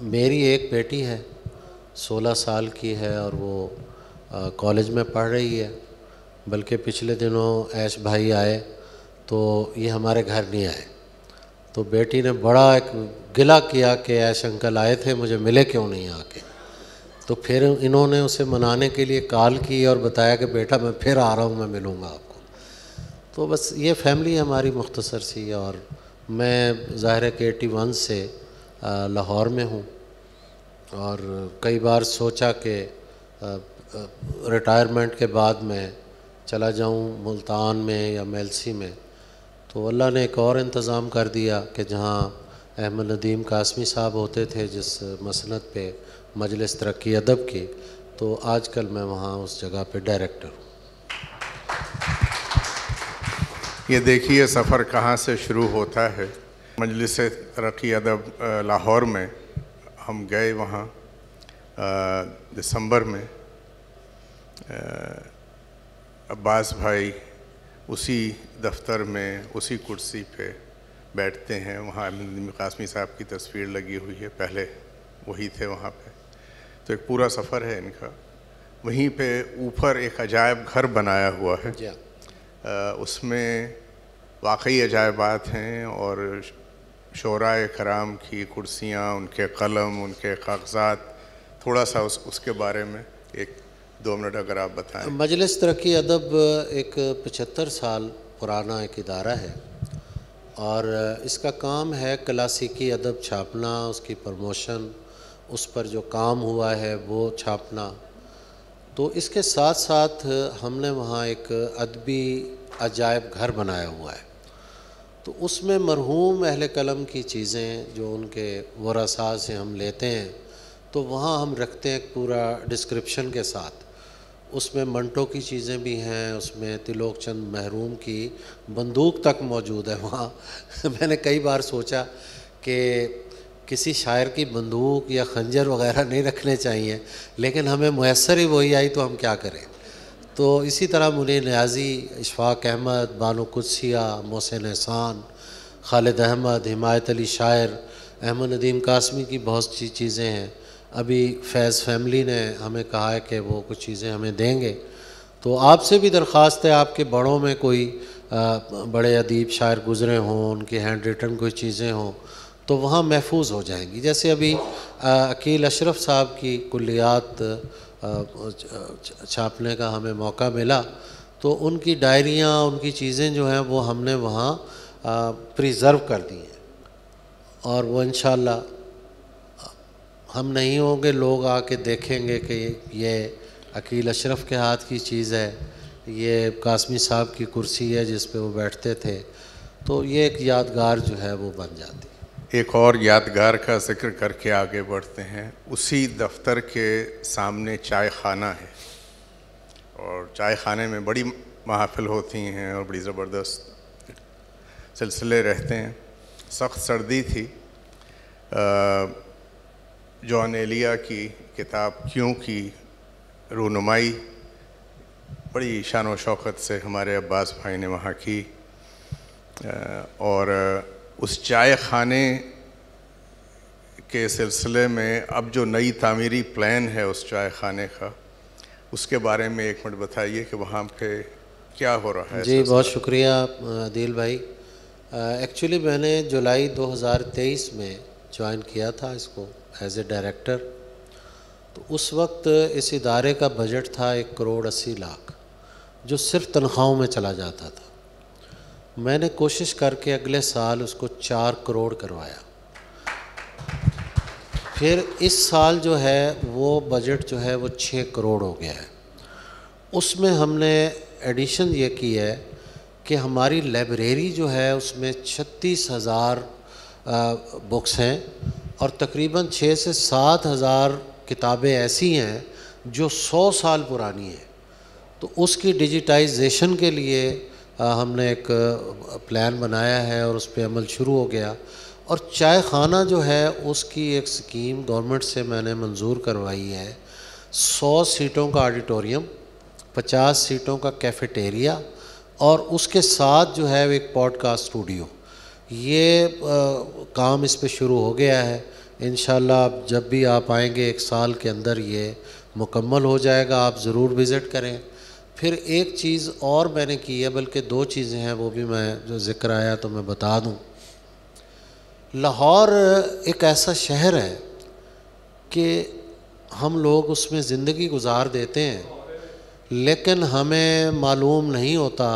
मेरी एक बेटी है 16 साल की है और वो कॉलेज में पढ़ रही है। बल्कि पिछले दिनों ऐश भाई आए तो ये हमारे घर नहीं आए, तो बेटी ने बड़ा एक गिला किया कि ऐश अंकल आए थे, मुझे मिले क्यों नहीं आके। तो फिर इन्होंने उसे मनाने के लिए कॉल की और बताया कि बेटा मैं फिर आ रहा हूँ, मैं मिलूँगा आपको। तो बस ये फैमिली हमारी मुख्तसर सी। और मैं ज़ाहिर है कि 81 से लाहौर में हूँ और कई बार सोचा कि रिटायरमेंट के बाद मैं चला जाऊँ मुल्तान में या मेलसी में, तो अल्लाह ने एक और इंतज़ाम कर दिया कि जहाँ अहमद नदीम कासमी साहब होते थे जिस मसनद पे मजलिस तरक्की अदब की, तो आजकल मैं वहाँ उस जगह पे डायरेक्टर हूँ। ये देखिए सफ़र कहाँ से शुरू होता है। मजलिस तरक्की अदब लाहौर में हम गए, वहाँ दिसंबर में। अब्बास भाई उसी दफ्तर में उसी कुर्सी पे बैठते हैं, वहाँ अहमद नदीम कासमी साहब की तस्वीर लगी हुई है, पहले वही थे वहाँ पे। तो एक पूरा सफ़र है इनका। वहीं पे ऊपर एक अजायब घर बनाया हुआ है, उसमें वाकई अजायबात हैं और शोराए कराम की कुर्सियाँ, उनके कलम, उनके कागज़ात, थोड़ा सा उसके बारे में 1-2 मिनट अगर आप बताएं। मजलिस तरक्की अदब एक 75 साल पुराना एक इदारा है और इसका काम है क्लासिकी अदब छापना, उसकी प्रमोशन, उस पर जो काम हुआ है वो छापना। तो इसके साथ साथ हमने वहाँ एक अदबी अजायब घर बनाया हुआ है। तो उसमें मरहूम अहले कलम की चीज़ें जो उनके वरसा से हम लेते हैं, तो वहाँ हम रखते हैं पूरा डिस्क्रिप्शन के साथ। उसमें मंटो की चीज़ें भी हैं, उसमें तिलोक चंद महरूम की बंदूक तक मौजूद है वहाँ। मैंने कई बार सोचा कि किसी शायर की बंदूक या खंजर वगैरह नहीं रखने चाहिए, लेकिन हमें मुयस्सर ही वही आई तो हम क्या करें। तो इसी तरह मुनीर नियाज़ी, इशफाक अहमद, बानो कुदसिया, मोहसिन एहसान, खालिद अहमद, हिमायत अली शायर, अहमद नदीम कासमी की बहुत सी चीज़ें हैं। अभी फैज़ फैमिली ने हमें कहा है कि वो कुछ चीज़ें हमें देंगे, तो आपसे भी दरख्वास्त है, आपके बड़ों में कोई बड़े अदीब शायर गुज़रे हों, उनकी हैंड रिटन कोई चीज़ें हों, तो वहाँ महफूज हो जाएंगी। जैसे अभी अकील अशरफ साहब की कुल्लियात छापने का हमें मौका मिला, तो उनकी डायरियाँ, उनकी चीज़ें जो हैं वो हमने वहाँ प्रिज़र्व कर दी हैं और वो इंशाअल्लाह हम नहीं होंगे, लोग आके देखेंगे कि ये अकील अशरफ के हाथ की चीज़ है, ये कासमी साहब की कुर्सी है जिस पे वो बैठते थे, तो ये एक यादगार जो है वो बन जाती है। एक और यादगार का जिक्र करके आगे बढ़ते हैं। उसी दफ्तर के सामने चाय खाना है और चाय खाने में बड़ी महफिल होती हैं और बड़ी ज़बरदस्त सिलसिले रहते हैं। सख्त सर्दी थी। जॉन एलिया की किताब क्यों की रूनुमाई बड़ी शान व शौकत से हमारे अब्बास भाई ने वहाँ की और उस चाय खाने के सिलसिले में अब जो नई तामीरी प्लान है उस चाय खाने का, उसके बारे में 1 मिनट बताइए कि वहाँ पे क्या हो रहा है। जी बहुत शुक्रिया आदिल भाई। एक्चुअली मैंने जुलाई 2023 में ज्वाइन किया था इसको एज ए डायरेक्टर। तो उस वक्त इस इदारे का बजट था 1,80,00,000 जो सिर्फ तनख्वाहों में चला जाता था। मैंने कोशिश करके अगले साल उसको 4 करोड़ करवाया। फिर इस साल जो है वो बजट जो है वो 6 करोड़ हो गया है। उसमें हमने एडिशन ये की है कि हमारी लाइब्रेरी जो है उसमें 36,000 बुक्स हैं और तकरीबन 6 से 7,000 किताबें ऐसी हैं जो 100 साल पुरानी हैं। तो उसकी डिजिटाइजेशन के लिए हमने एक प्लान बनाया है और उस पर अमल शुरू हो गया। और चाय खाना जो है उसकी एक स्कीम गवर्नमेंट से मैंने मंजूर करवाई है। 100 सीटों का ऑडिटोरियम, 50 सीटों का कैफेटेरिया और उसके साथ जो है एक पॉडकास्ट स्टूडियो। ये काम इस पे शुरू हो गया है। इंशाल्लाह जब भी आप आएंगे 1 साल के अंदर ये मुकम्मल हो जाएगा, आप ज़रूर विज़िट करें। फिर एक चीज़ और मैंने की है, बल्कि 2 चीज़ें हैं, वो भी मैं जो ज़िक्र आया तो मैं बता दूं। लाहौर एक ऐसा शहर है कि हम लोग उसमें ज़िंदगी गुजार देते हैं, लेकिन हमें मालूम नहीं होता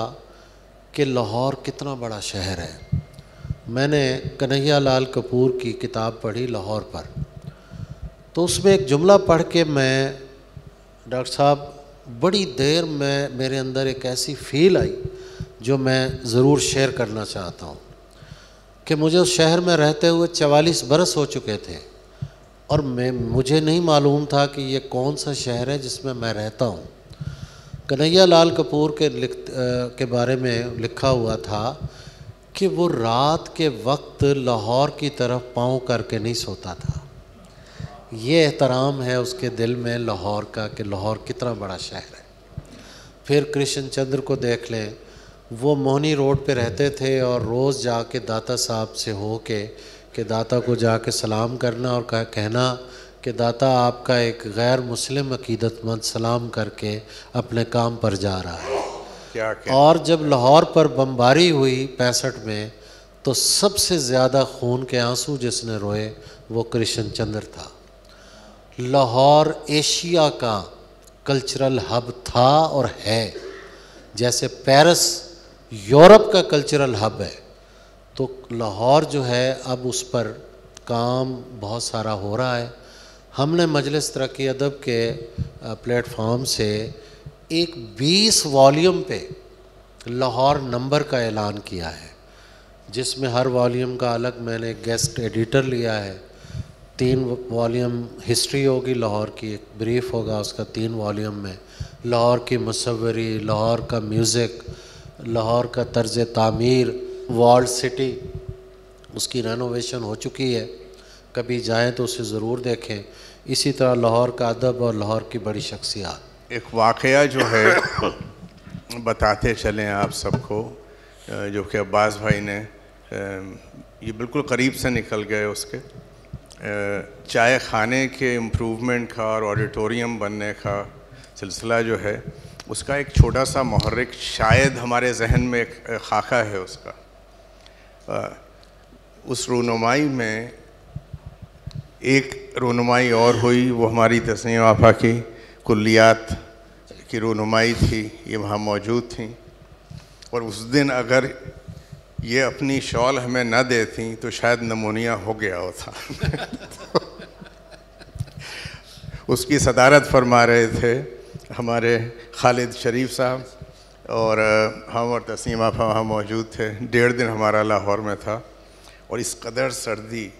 कि लाहौर कितना बड़ा शहर है। मैंने कन्हैया लाल कपूर की किताब पढ़ी लाहौर पर, तो उसमें एक जुमला पढ़ के मैं, डॉक्टर साहब, बड़ी देर में मेरे अंदर एक ऐसी फ़ील आई जो मैं ज़रूर शेयर करना चाहता हूँ कि मुझे उस शहर में रहते हुए 44 बरस हो चुके थे और मुझे नहीं मालूम था कि ये कौन सा शहर है जिसमें मैं रहता हूँ। कन्हैया लाल कपूर के बारे में लिखा हुआ था कि वो रात के वक्त लाहौर की तरफ पाँव करके नहीं सोता था। ये एहतराम है उसके दिल में लाहौर का कि लाहौर कितना बड़ा शहर है। फिर कृष्ण चंद्र को देख लें, वो मोहनी रोड पे रहते थे और रोज़ जाके दाता साहब से हो के दाता को जाके सलाम करना और कहना कि दाता आपका एक गैर मुस्लिम अकीदतमंद सलाम करके अपने काम पर जा रहा है। क्या? और जब लाहौर पर बमबारी हुई 65 में, तो सबसे ज़्यादा खून के आंसू जिसने रोए वो कृष्ण चंद्र था। लाहौर एशिया का कल्चरल हब था और है, जैसे पेरिस यूरोप का कल्चरल हब है, तो लाहौर जो है अब उस पर काम बहुत सारा हो रहा है। हमने मजलिस तरक्की अदब के प्लेटफॉर्म से एक 20 वॉल्यूम पे लाहौर नंबर का ऐलान किया है, जिसमें हर वॉल्यूम का अलग मैंने गेस्ट एडिटर लिया है। 3 वॉल्यूम हिस्ट्री होगी लाहौर की, एक ब्रीफ होगा उसका 3 वॉल्यूम में, लाहौर की मुसव्वरी, लाहौर का म्यूज़िक, लाहौर का तर्ज तामीर, वॉल्ड सिटी उसकी रेनोवेशन हो चुकी है, कभी जाएं तो उसे ज़रूर देखें। इसी तरह लाहौर का अदब और लाहौर की बड़ी शख्सियात। एक वाक़या जो है बताते चलें आप सबको, जो कि अब्बास भाई ने ये बिल्कुल करीब से निकल गए उसके, चाय खाने के इम्प्रूवमेंट का और ऑडिटोरियम बनने का सिलसिला जो है, उसका एक छोटा सा मुहर्रिक शायद हमारे जहन में एक खाका है उसका। उस रूनुमाई में एक रूनुमाई और हुई, वो हमारी तस्नीम आपा की कुल्लियात की रूनुमाई थी, ये वहाँ मौजूद थी। और उस दिन अगर ये अपनी शॉल हमें न देती तो शायद नमूनिया हो गया होता। उसकी सदारत फरमा रहे थे हमारे खालिद शरीफ साहब, और हम और तस्नीम आपा वहाँ मौजूद थे। 1.5 दिन हमारा लाहौर में था और इस कदर सर्दी,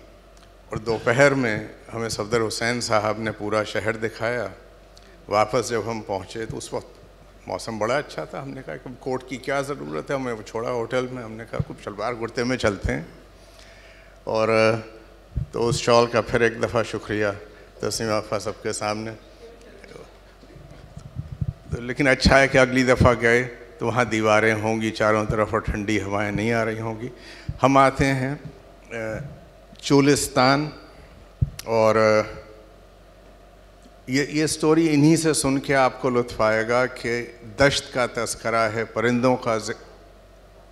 और दोपहर में हमें सफदर हुसैन साहब ने पूरा शहर दिखाया। वापस जब हम पहुँचे तो उस वक्त मौसम बड़ा अच्छा था। हमने कहा कि कोट की क्या ज़रूरत है, हमें छोड़ा होटल में, हमने कहा कुछ शलवार कुर्ते में चलते हैं। और तो उस शॉल का फिर एक दफ़ा शुक्रिया तस्नीम आपा सबके सामने। तो लेकिन अच्छा है कि अगली दफ़ा गए तो वहाँ दीवारें होंगी चारों तरफ और ठंडी हवाएं नहीं आ रही होंगी। हम आते हैं चोलिस्तान, और ये स्टोरी इन्हीं से सुन के आपको लुत्फ़ आएगा कि दश्त का तस्करा है, परिंदों का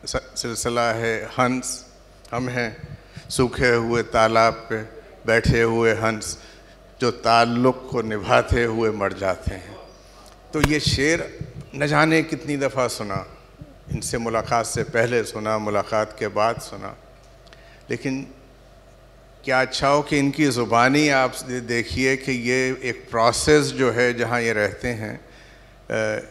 सिलसिला है, हंस हम हैं, सूखे हुए तालाब पे बैठे हुए हंस जो ताल्लुक़ को निभाते हुए मर जाते हैं। तो ये शेर न जाने कितनी दफ़ा सुना, इनसे मुलाकात से पहले सुना, मुलाकात के बाद सुना, लेकिन क्या अच्छा हो कि इनकी ज़ुबानी आप देखिए कि ये एक प्रोसेस जो है जहाँ ये रहते हैं,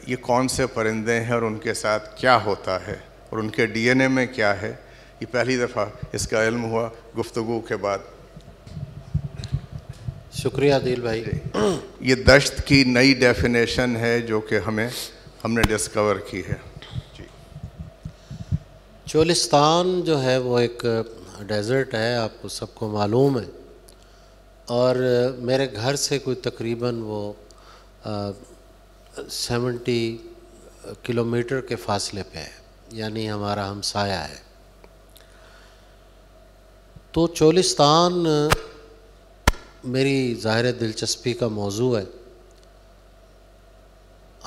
ये कौन से परिंदे हैं और उनके साथ क्या होता है और उनके डीएनए में क्या है, ये पहली दफ़ा इसका इल्म हुआ गुफ्तगू के बाद। शुक्रिया दिल भाई। ये दश्त की नई डेफिनेशन है जो कि हमने डिस्कवर की है। जी, चोलिस्तान जो है वो एक डेज़र्ट है, आपको सबको मालूम है, और मेरे घर से कोई तकरीबन वो 70 किलोमीटर के फासले पे है, यानी हमारा हमसाया है। तो चोलिस्तान मेरी ज़ाहिर दिलचस्पी का मौजू है,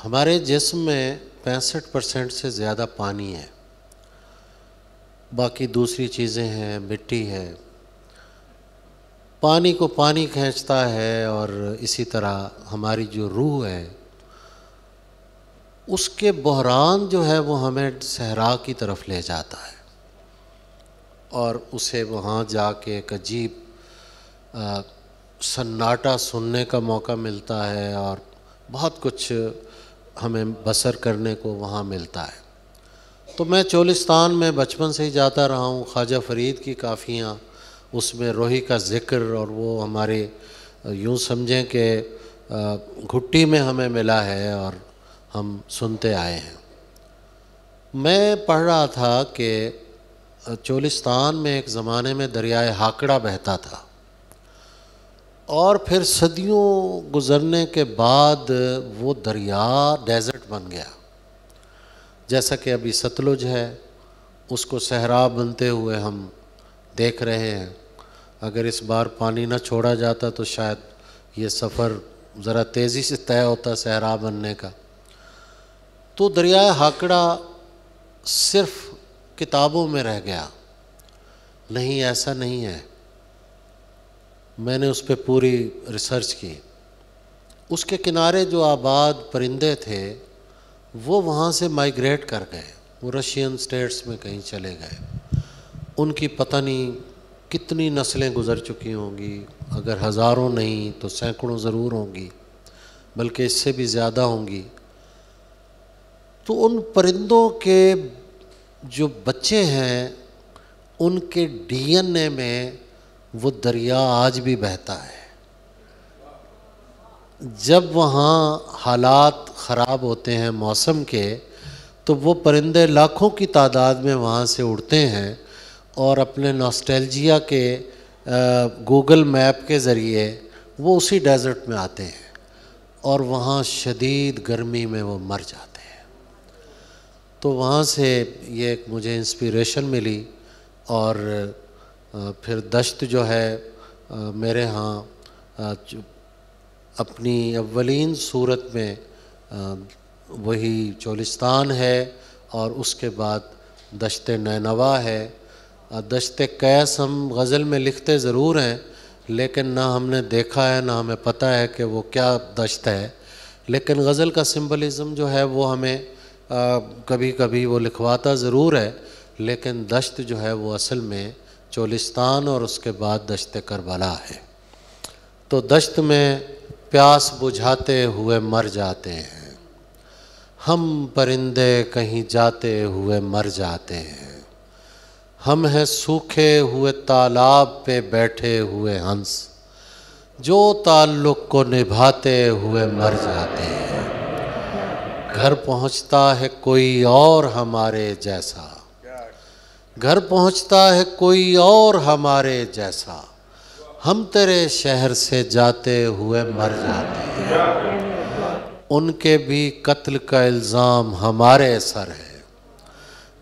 हमारे जिस्म में 65% से ज़्यादा पानी है, बाकी दूसरी चीज़ें हैं, मिट्टी है। पानी को पानी खींचता है और इसी तरह हमारी जो रूह है उसके बहरान जो है वो हमें सहरा की तरफ ले जाता है और उसे वहाँ जाके एक अजीब सन्नाटा सुनने का मौका मिलता है और बहुत कुछ हमें बसर करने को वहाँ मिलता है। तो मैं चोलिस्तान में बचपन से ही जाता रहा हूँ। ख्वाजा फरीद की काफ़ियाँ, उसमें रोही का ज़िक्र, और वो हमारे यूँ समझें कि घुट्टी में हमें मिला है और हम सुनते आए हैं। मैं पढ़ रहा था कि चोलिस्तान में एक ज़माने में दरियाए हाकड़ा बहता था और फिर सदियों गुज़रने के बाद वो दरिया डेज़र्ट बन गया। जैसा कि अभी सतलुज है, उसको सहरा बनते हुए हम देख रहे हैं। अगर इस बार पानी ना छोड़ा जाता तो शायद ये सफ़र ज़रा तेज़ी से तय होता सहरा बनने का। तो दरियाए हाकड़ा सिर्फ़ किताबों में रह गया। नहीं, ऐसा नहीं है। मैंने उस पर पूरी रिसर्च की। उसके किनारे जो आबाद परिंदे थे वो वहाँ से माइग्रेट कर गए, वो रशियन स्टेट्स में कहीं चले गए। उनकी पता नहीं कितनी नस्लें गुज़र चुकी होंगी, अगर हज़ारों नहीं तो सैकड़ों ज़रूर होंगी, बल्कि इससे भी ज़्यादा होंगी। तो उन परिंदों के जो बच्चे हैं उनके डीएनए में वो दरिया आज भी बहता है। जब वहाँ हालात ख़राब होते हैं मौसम के, तो वो परिंदे लाखों की तादाद में वहाँ से उड़ते हैं और अपने नॉस्टैल्जिया के गूगल मैप के ज़रिए वो उसी डेज़र्ट में आते हैं और वहाँ शदीद गर्मी में वो मर जाते हैं। तो वहाँ से ये एक मुझे इंस्पिरेशन मिली और फिर दश्त जो है मेरे यहाँ अपनी अव्वलीन सूरत में वही चोलिस्तान है और उसके बाद दश्त नैनवा है। दश्त कैस हम गज़ल में लिखते ज़रूर हैं, लेकिन ना हमने देखा है ना हमें पता है कि वो क्या दश्त है। लेकिन गज़ल का सिंबलिज़म जो है वो हमें कभी कभी वो लिखवाता ज़रूर है, लेकिन दश्त जो है वो असल में चोलिस्तान और उसके बाद दश्त करबला है। तो दश्त में प्यास बुझाते हुए मर जाते हैं, हम परिंदे कहीं जाते हुए मर जाते हैं। हम हैं सूखे हुए तालाब पे बैठे हुए हंस, जो ताल्लुक़ को निभाते हुए मर जाते हैं। घर पहुँचता है कोई और हमारे जैसा, घर पहुँचता है कोई और हमारे जैसा, हम तेरे शहर से जाते हुए मर जाते हैं। उनके भी कत्ल का इल्ज़ाम हमारे सर है,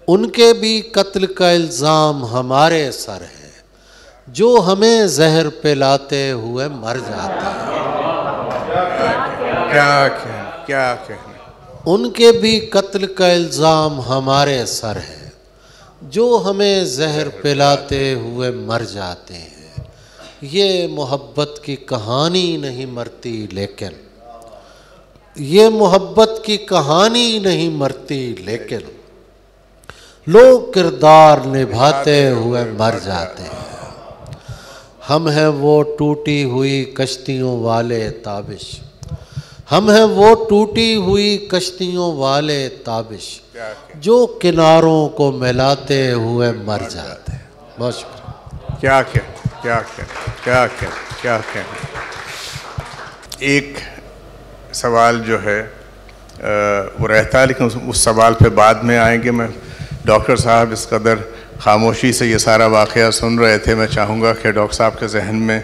उनके भी कत्ल का इल्ज़ाम हमारे सर है, जो हमें जहर पिलाते हुए मर जाते हैं। क्या कहने। उनके भी कत्ल का इल्ज़ाम हमारे सर है, जो हमें जहर पिलाते हुए मर जाते हैं। ये मोहब्बत की कहानी नहीं मरती, लेकिन ये मोहब्बत की कहानी नहीं मरती, लेकिन लोग किरदार निभाते हुए मर जाते हैं। हम हैं वो टूटी हुई कश्तियों वाले ताबिश, हम हैं वो टूटी हुई कश्तियों वाले ताबिश, जो किनारों को मिलाते हुए मर जाते हैं। बहुत शुक्रिया। क्या क्या क्या क्या क्या क्या क्या क्या। एक सवाल जो है वो रहता है, लेकिन उस सवाल पे बाद में आएंगे। मैं डॉक्टर साहब इस कदर खामोशी से ये सारा वाक़या सुन रहे थे, मैं चाहूँगा कि डॉक्टर साहब के जहन में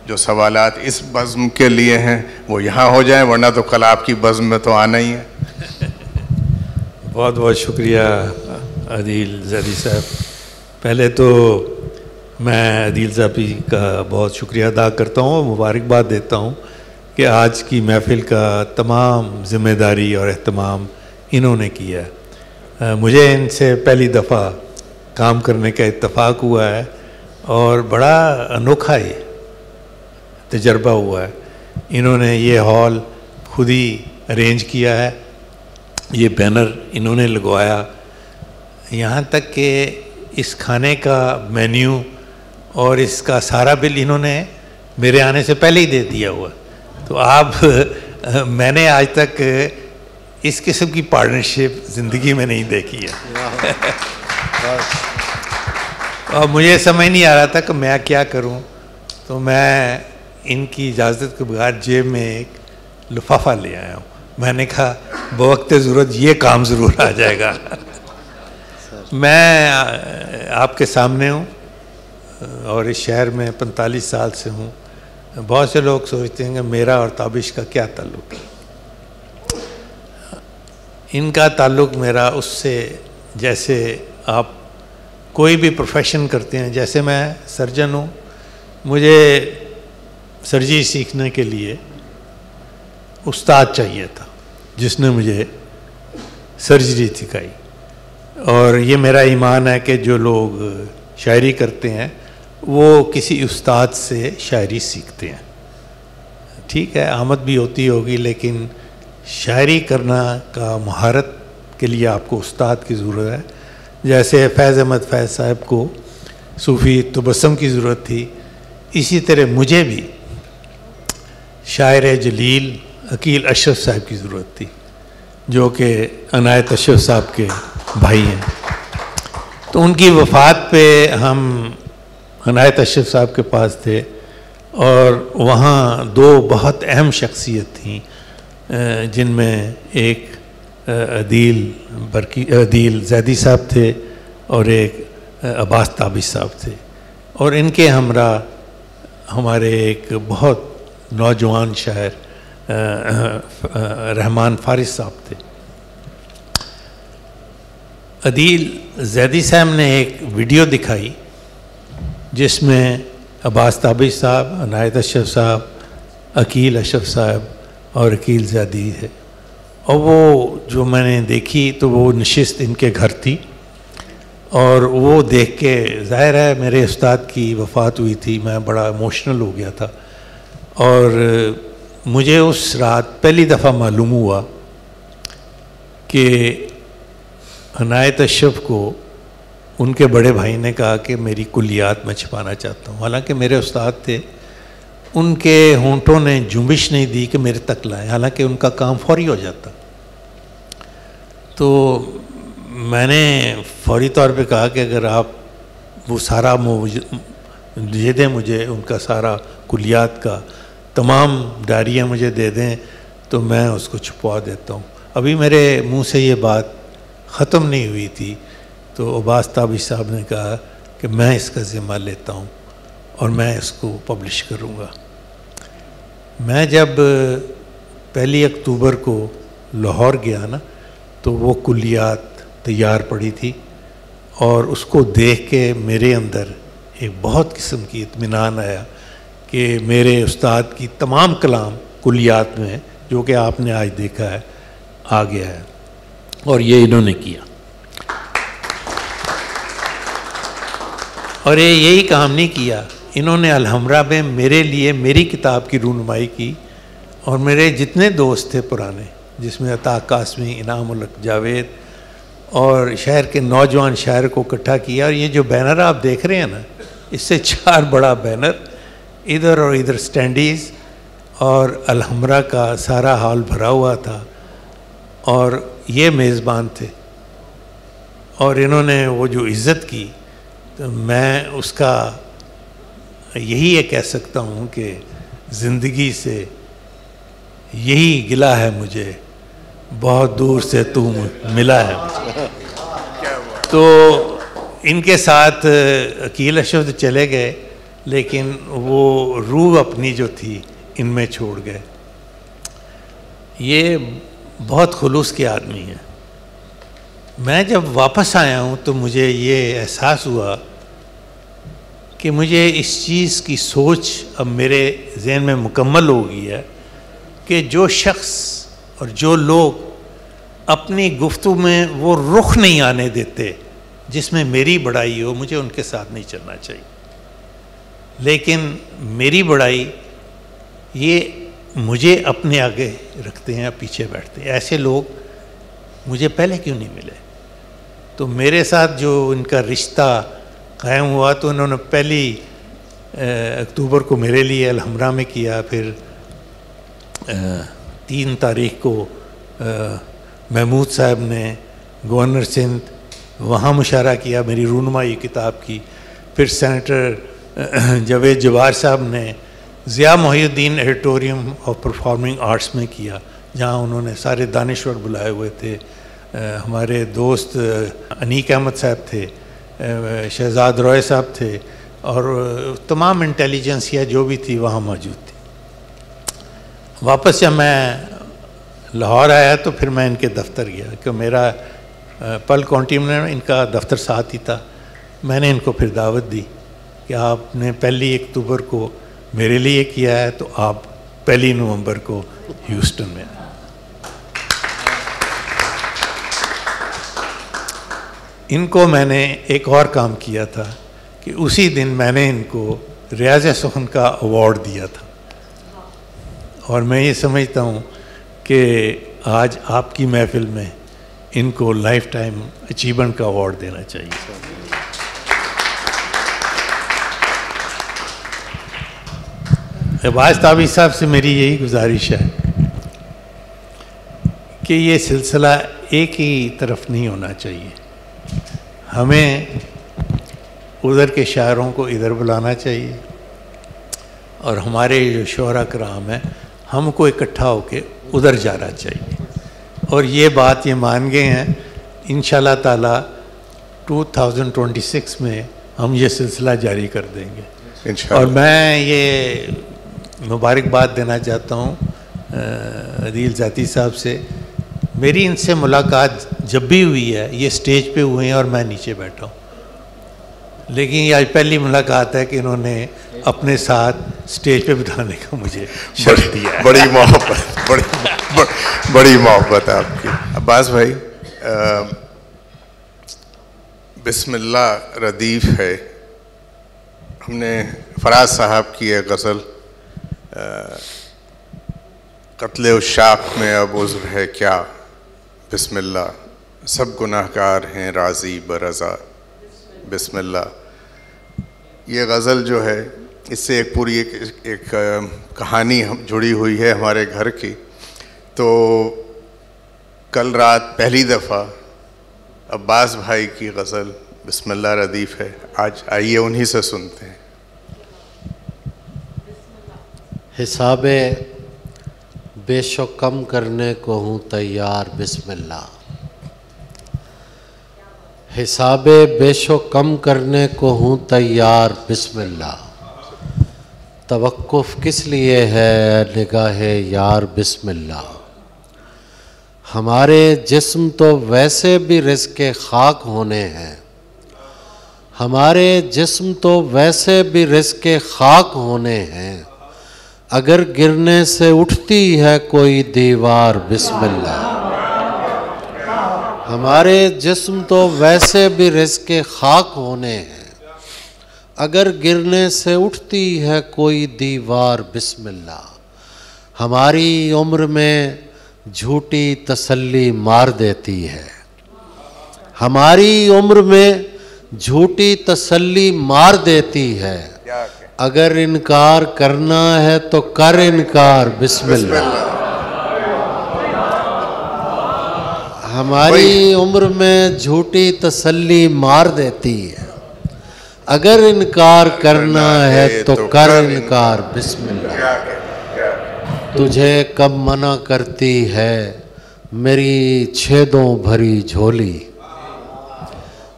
जो सवालात इस बज़्म के लिए हैं वो यहाँ हो जाएं, वरना तो कल आपकी बज़्म में तो आना ही है। बहुत बहुत शुक्रिया अदील ज़ैदी साहब। पहले तो मैं अदील ज़ैदी का बहुत शुक्रिया अदा करता हूँ और मुबारकबाद देता हूँ कि आज की महफ़िल का तमाम ज़िम्मेदारी और एहतमाम इन्होंने किया है। मुझे इनसे पहली दफ़ा काम करने का इत्तेफाक हुआ है और बड़ा अनोखा ही तजर्बा हुआ है। इन्होंने ये हॉल खुद ही अरेंज किया है, ये बैनर इन्होंने लगवाया, यहाँ तक कि इस खाने का मेन्यू और इसका सारा बिल इन्होंने मेरे आने से पहले ही दे दिया हुआ। तो आप मैंने आज तक इस किस्म की पार्टनरशिप ज़िंदगी में नहीं देखी है। और मुझे समझ नहीं आ रहा था कि मैं क्या करूं, तो मैं इनकी इजाज़त के बगैर जेब में एक लिफाफा ले आया हूं। मैंने कहा बवक्त ज़रूरत ये काम ज़रूर आ जाएगा। मैं आपके सामने हूं और इस शहर में 45 साल से हूं। बहुत से लोग सोचते हैं कि मेरा और ताबिश का क्या ताल्लुक़ है। इनका ताल्लुक़ मेरा उससे, जैसे आप कोई भी प्रोफेशन करते हैं, जैसे मैं सर्जन हूँ, मुझे सर्जरी सीखने के लिए उस्ताद चाहिए था जिसने मुझे सर्जरी सिखाई। और ये मेरा ईमान है कि जो लोग शायरी करते हैं वो किसी उस्ताद से शायरी सीखते हैं। ठीक है, आमद भी होती होगी, लेकिन शायरी करना का महारत के लिए आपको उस्ताद की ज़रूरत है। जैसे फैज़ अहमद फैज़ साहब को सूफ़ी तबस्सुम की ज़रूरत थी, इसी तरह मुझे भी शायर जलील अकील अशरफ साहब की ज़रूरत थी, जो कि अनायत अशरफ साहब के भाई हैं। तो उनकी वफ़ात पे हम अनायत अशरफ साहब के पास थे और वहाँ दो बहुत अहम शख्सियत थीं, जिनमें एक अदील ज़ैदी साहब थे और एक अब्बास ताबिश साहब थे। और इनके हमरा हमारे एक बहुत नौजवान शायर रहमान फारिस साहब थे। अदील ज़ैदी साहब ने एक वीडियो दिखाई जिसमें अब्बास ताबिश साहब, अनायत अशरफ साहब, अकील अशरफ साहब और अकील ज़ैदी है। और वो जो मैंने देखी तो वो नशिस्त इनके घर थी, और वो देख के ज़ाहिर है मेरे उस्ताद की वफ़ात हुई थी, मैं बड़ा इमोशनल हो गया था। और मुझे उस रात पहली दफ़ा मालूम हुआ कि अनायत अशरफ को उनके बड़े भाई ने कहा कि मेरी कुल्लियात मैं छुपाना चाहता हूँ। हालांकि मेरे उस्ताद थे, उनके होंठों ने जुम्बिश नहीं दी कि मेरे तक लाएं, हालांकि उनका काम फौरी हो जाता। तो मैंने फौरी तौर पे कहा कि अगर आप वो सारा दे दें मुझे, उनका सारा कुलियात का तमाम डायरियाँ मुझे दे दें तो मैं उसको छुपवा देता हूँ। अभी मेरे मुंह से ये बात ख़त्म नहीं हुई थी तो अब्बास ताबिश साहब ने कहा कि मैं इसका ज़िम्मा लेता हूँ और मैं इसको पब्लिश करूँगा। मैं जब 1 अक्टूबर को लाहौर गया ना, तो वो कुल्लियात तैयार पड़ी थी और उसको देख के मेरे अंदर एक बहुत किस्म की इत्मीनान आया कि मेरे उस्ताद की तमाम कलाम कुल्लियात में, जो कि आपने आज देखा है, आ गया है। और ये इन्होंने किया। और ये यही काम नहीं किया, इन्होंने अलहमरा में मेरे लिए मेरी किताब की रूनुमाई की और मेरे जितने दोस्त थे पुराने, जिसमें अता कासमी, इनाम उल हक जावेद और शहर के नौजवान शायर को इकट्ठा किया। और ये जो बैनर आप देख रहे हैं ना, इससे 4 बड़ा बैनर इधर और इधर स्टैंडीज़, और अलहमरा का सारा हॉल भरा हुआ था और ये मेज़बान थे। और इन्होंने वो जो इज़्ज़त की, तो मैं उसका यही ये कह सकता हूँ कि ज़िंदगी से यही गिला है मुझे, बहुत दूर से तू मिला है मुझे। तो इनके साथ अकील अशरफ चले गए, लेकिन वो रूह अपनी जो थी इनमें छोड़ गए। ये बहुत खुलूस के आदमी हैं। मैं जब वापस आया हूँ तो मुझे ये एहसास हुआ कि मुझे इस चीज़ की सोच अब मेरे जहन में मुकम्मल हो गई है कि जो शख्स और जो लोग अपनी गुफ्तगू में वो रुख नहीं आने देते जिसमें मेरी बड़ाई हो, मुझे उनके साथ नहीं चलना चाहिए। लेकिन मेरी बड़ाई ये मुझे अपने आगे रखते हैं या पीछे बैठते हैं, ऐसे लोग मुझे पहले क्यों नहीं मिले? तो मेरे साथ जो इनका रिश्ता कायम हुआ तो उन्होंने 1 अक्टूबर को मेरे लिए अलहमरा में किया, फिर 3 तारीख को महमूद साहब ने गवर्नर सिंध वहाँ मुशारा किया मेरी रूनुमाई किताब की, फिर सेनेटर जावेद जवार साहब ने Zia Mohiuddin auditorium of performing arts में किया, जहाँ उन्होंने सारे दानिश्वर बुलाए हुए थे। हमारे दोस्त अनीक अहमद साहब थे, शहजाद रॉय साहब थे, और तमाम इंटेलिजेंसिया जो भी थी वहाँ मौजूद थी। वापस जब मैं लाहौर आया तो फिर मैं इनके दफ्तर गया, कि मेरा पल काउंटी में इनका दफ्तर साथ ही था। मैंने इनको फिर दावत दी कि आपने 1 अक्टूबर को मेरे लिए किया है तो आप 1 नवंबर को ह्यूस्टन में। इनको मैंने एक और काम किया था कि उसी दिन मैंने इनको रियाज़ सुखन का अवार्ड दिया था, और मैं ये समझता हूँ कि आज आपकी महफिल में इनको लाइफ टाइम अचीवमेंट का अवार्ड देना चाहिए। अब्बास ताबी साहब से मेरी यही गुजारिश है कि ये सिलसिला एक ही तरफ नहीं होना चाहिए, हमें उधर के शायरों को इधर बुलाना चाहिए, और हमारे जो शोहरा कराम हैं हमको इकट्ठा होके उधर जाना चाहिए। और ये बात ये मान गए हैं, इंशाल्लाह ताला 2026 में हम ये सिलसिला जारी कर देंगे। और मैं ये मुबारकबाद देना चाहता हूँ अदील ज़ाती साहब से। मेरी इनसे मुलाकात जब भी हुई है ये स्टेज पे हुए हैं और मैं नीचे बैठा हूँ, लेकिन ये आज पहली मुलाकात है कि इन्होंने अपने साथ स्टेज पे बिठाने का मुझे शर्त दिया है। बड़ी मोहब्बत, बड़ी मोहब्बत है आपकी। अब्बास भाई, बिस्मिल्लाह रदीफ है, हमने फराज साहब की है गज़ल, कत्ले उशाक में अब उज़्र है क्या, बिस्मिल्लाह सब गुनाहगार हैं राज़ी बरज़ा, बिस्मिल्लाह। ये गज़ल जो है इससे एक पूरी एक कहानी जुड़ी हुई है हमारे घर की। तो कल रात पहली दफ़ा अब्बास भाई की गज़ल बिस्मिल्लाह रदीफ है, आज आइए उन्हीं से सुनते हैं। हिसाबे बेशो कम करने को हूँ तैयार बिस्मिल्लाह, हिसाबे बेशो कम करने को हूँ तैयार बिस्मिल्लाह, तवक्कुफ़ किस लिए है निगाहे यार बिस्मिल्लाह, हमारे जिस्म तो वैसे भी रिज़्क़े खाक होने हैं, हमारे जिस्म तो वैसे भी रिज़्क़े खाक होने हैं, अगर गिरने से उठती है कोई दीवार बिस्मिल्लाह, हमारे जिस्म तो वैसे भी रिज़्क़े खाक होने हैं, अगर गिरने से उठती है कोई दीवार बिस्मिल्लाह, हमारी उम्र में झूठी तसल्ली मार देती है, हमारी उम्र में झूठी तसल्ली मार देती है, अगर इनकार करना है तो कर इनकार बिस्मिल्लाह, हमारी उम्र में झूठी तसल्ली मार देती है, अगर इनकार करना है तो कर इनकार बिस्मिल्लाह, तुझे कब मना करती है मेरी छेदों भरी झोली,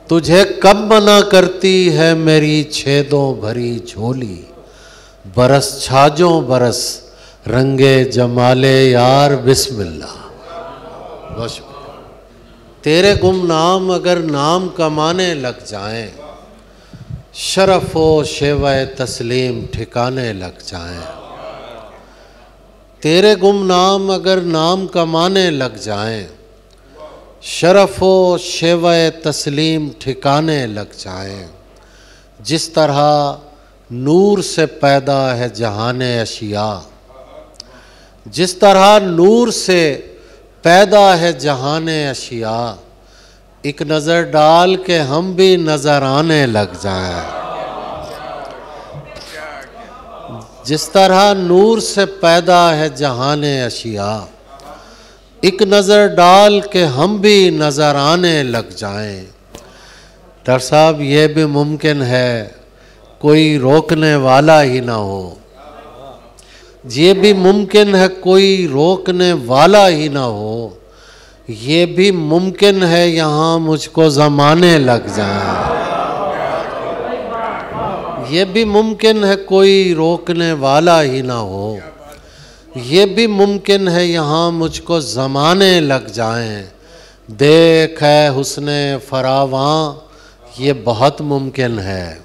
तुझे कब मना करती है मेरी छेदों भरी झोली, बरस छाजों बरस रंगे जमाले यार बिस्मिल्लाह। बस तेरे गुमनाम अगर नाम कमाने लग जाएं, शरफ़ व शेवा तस्लीम ठिकाने लग जाएं, तेरे गुमनाम अगर नाम कमाने लग जाएं, शरफ़ व शेवा तस्लीम ठिकाने लग जाएं। जिस तरह नूर से पैदा है जहाने अशिया, जिस तरह नूर से पैदा है जहाने अशिया, एक नज़र डाल के हम भी नज़र आने लग जाएं। जिस तरह नूर से पैदा है जहाने अशिया, एक नज़र डाल के हम भी नज़र आने लग जाएं। डॉक्टर साहब, ये भी मुमकिन है कोई रोकने वाला ही ना हो, ये भी मुमकिन है कोई रोकने वाला ही ना हो, ये भी मुमकिन है यहाँ मुझको ज़माने लग जाएं। ये भी मुमकिन है कोई रोकने वाला ही ना हो, ये भी मुमकिन है यहाँ मुझको ज़माने लग जाएं। देख है हुस्ने फरावां, ये बहुत मुमकिन है।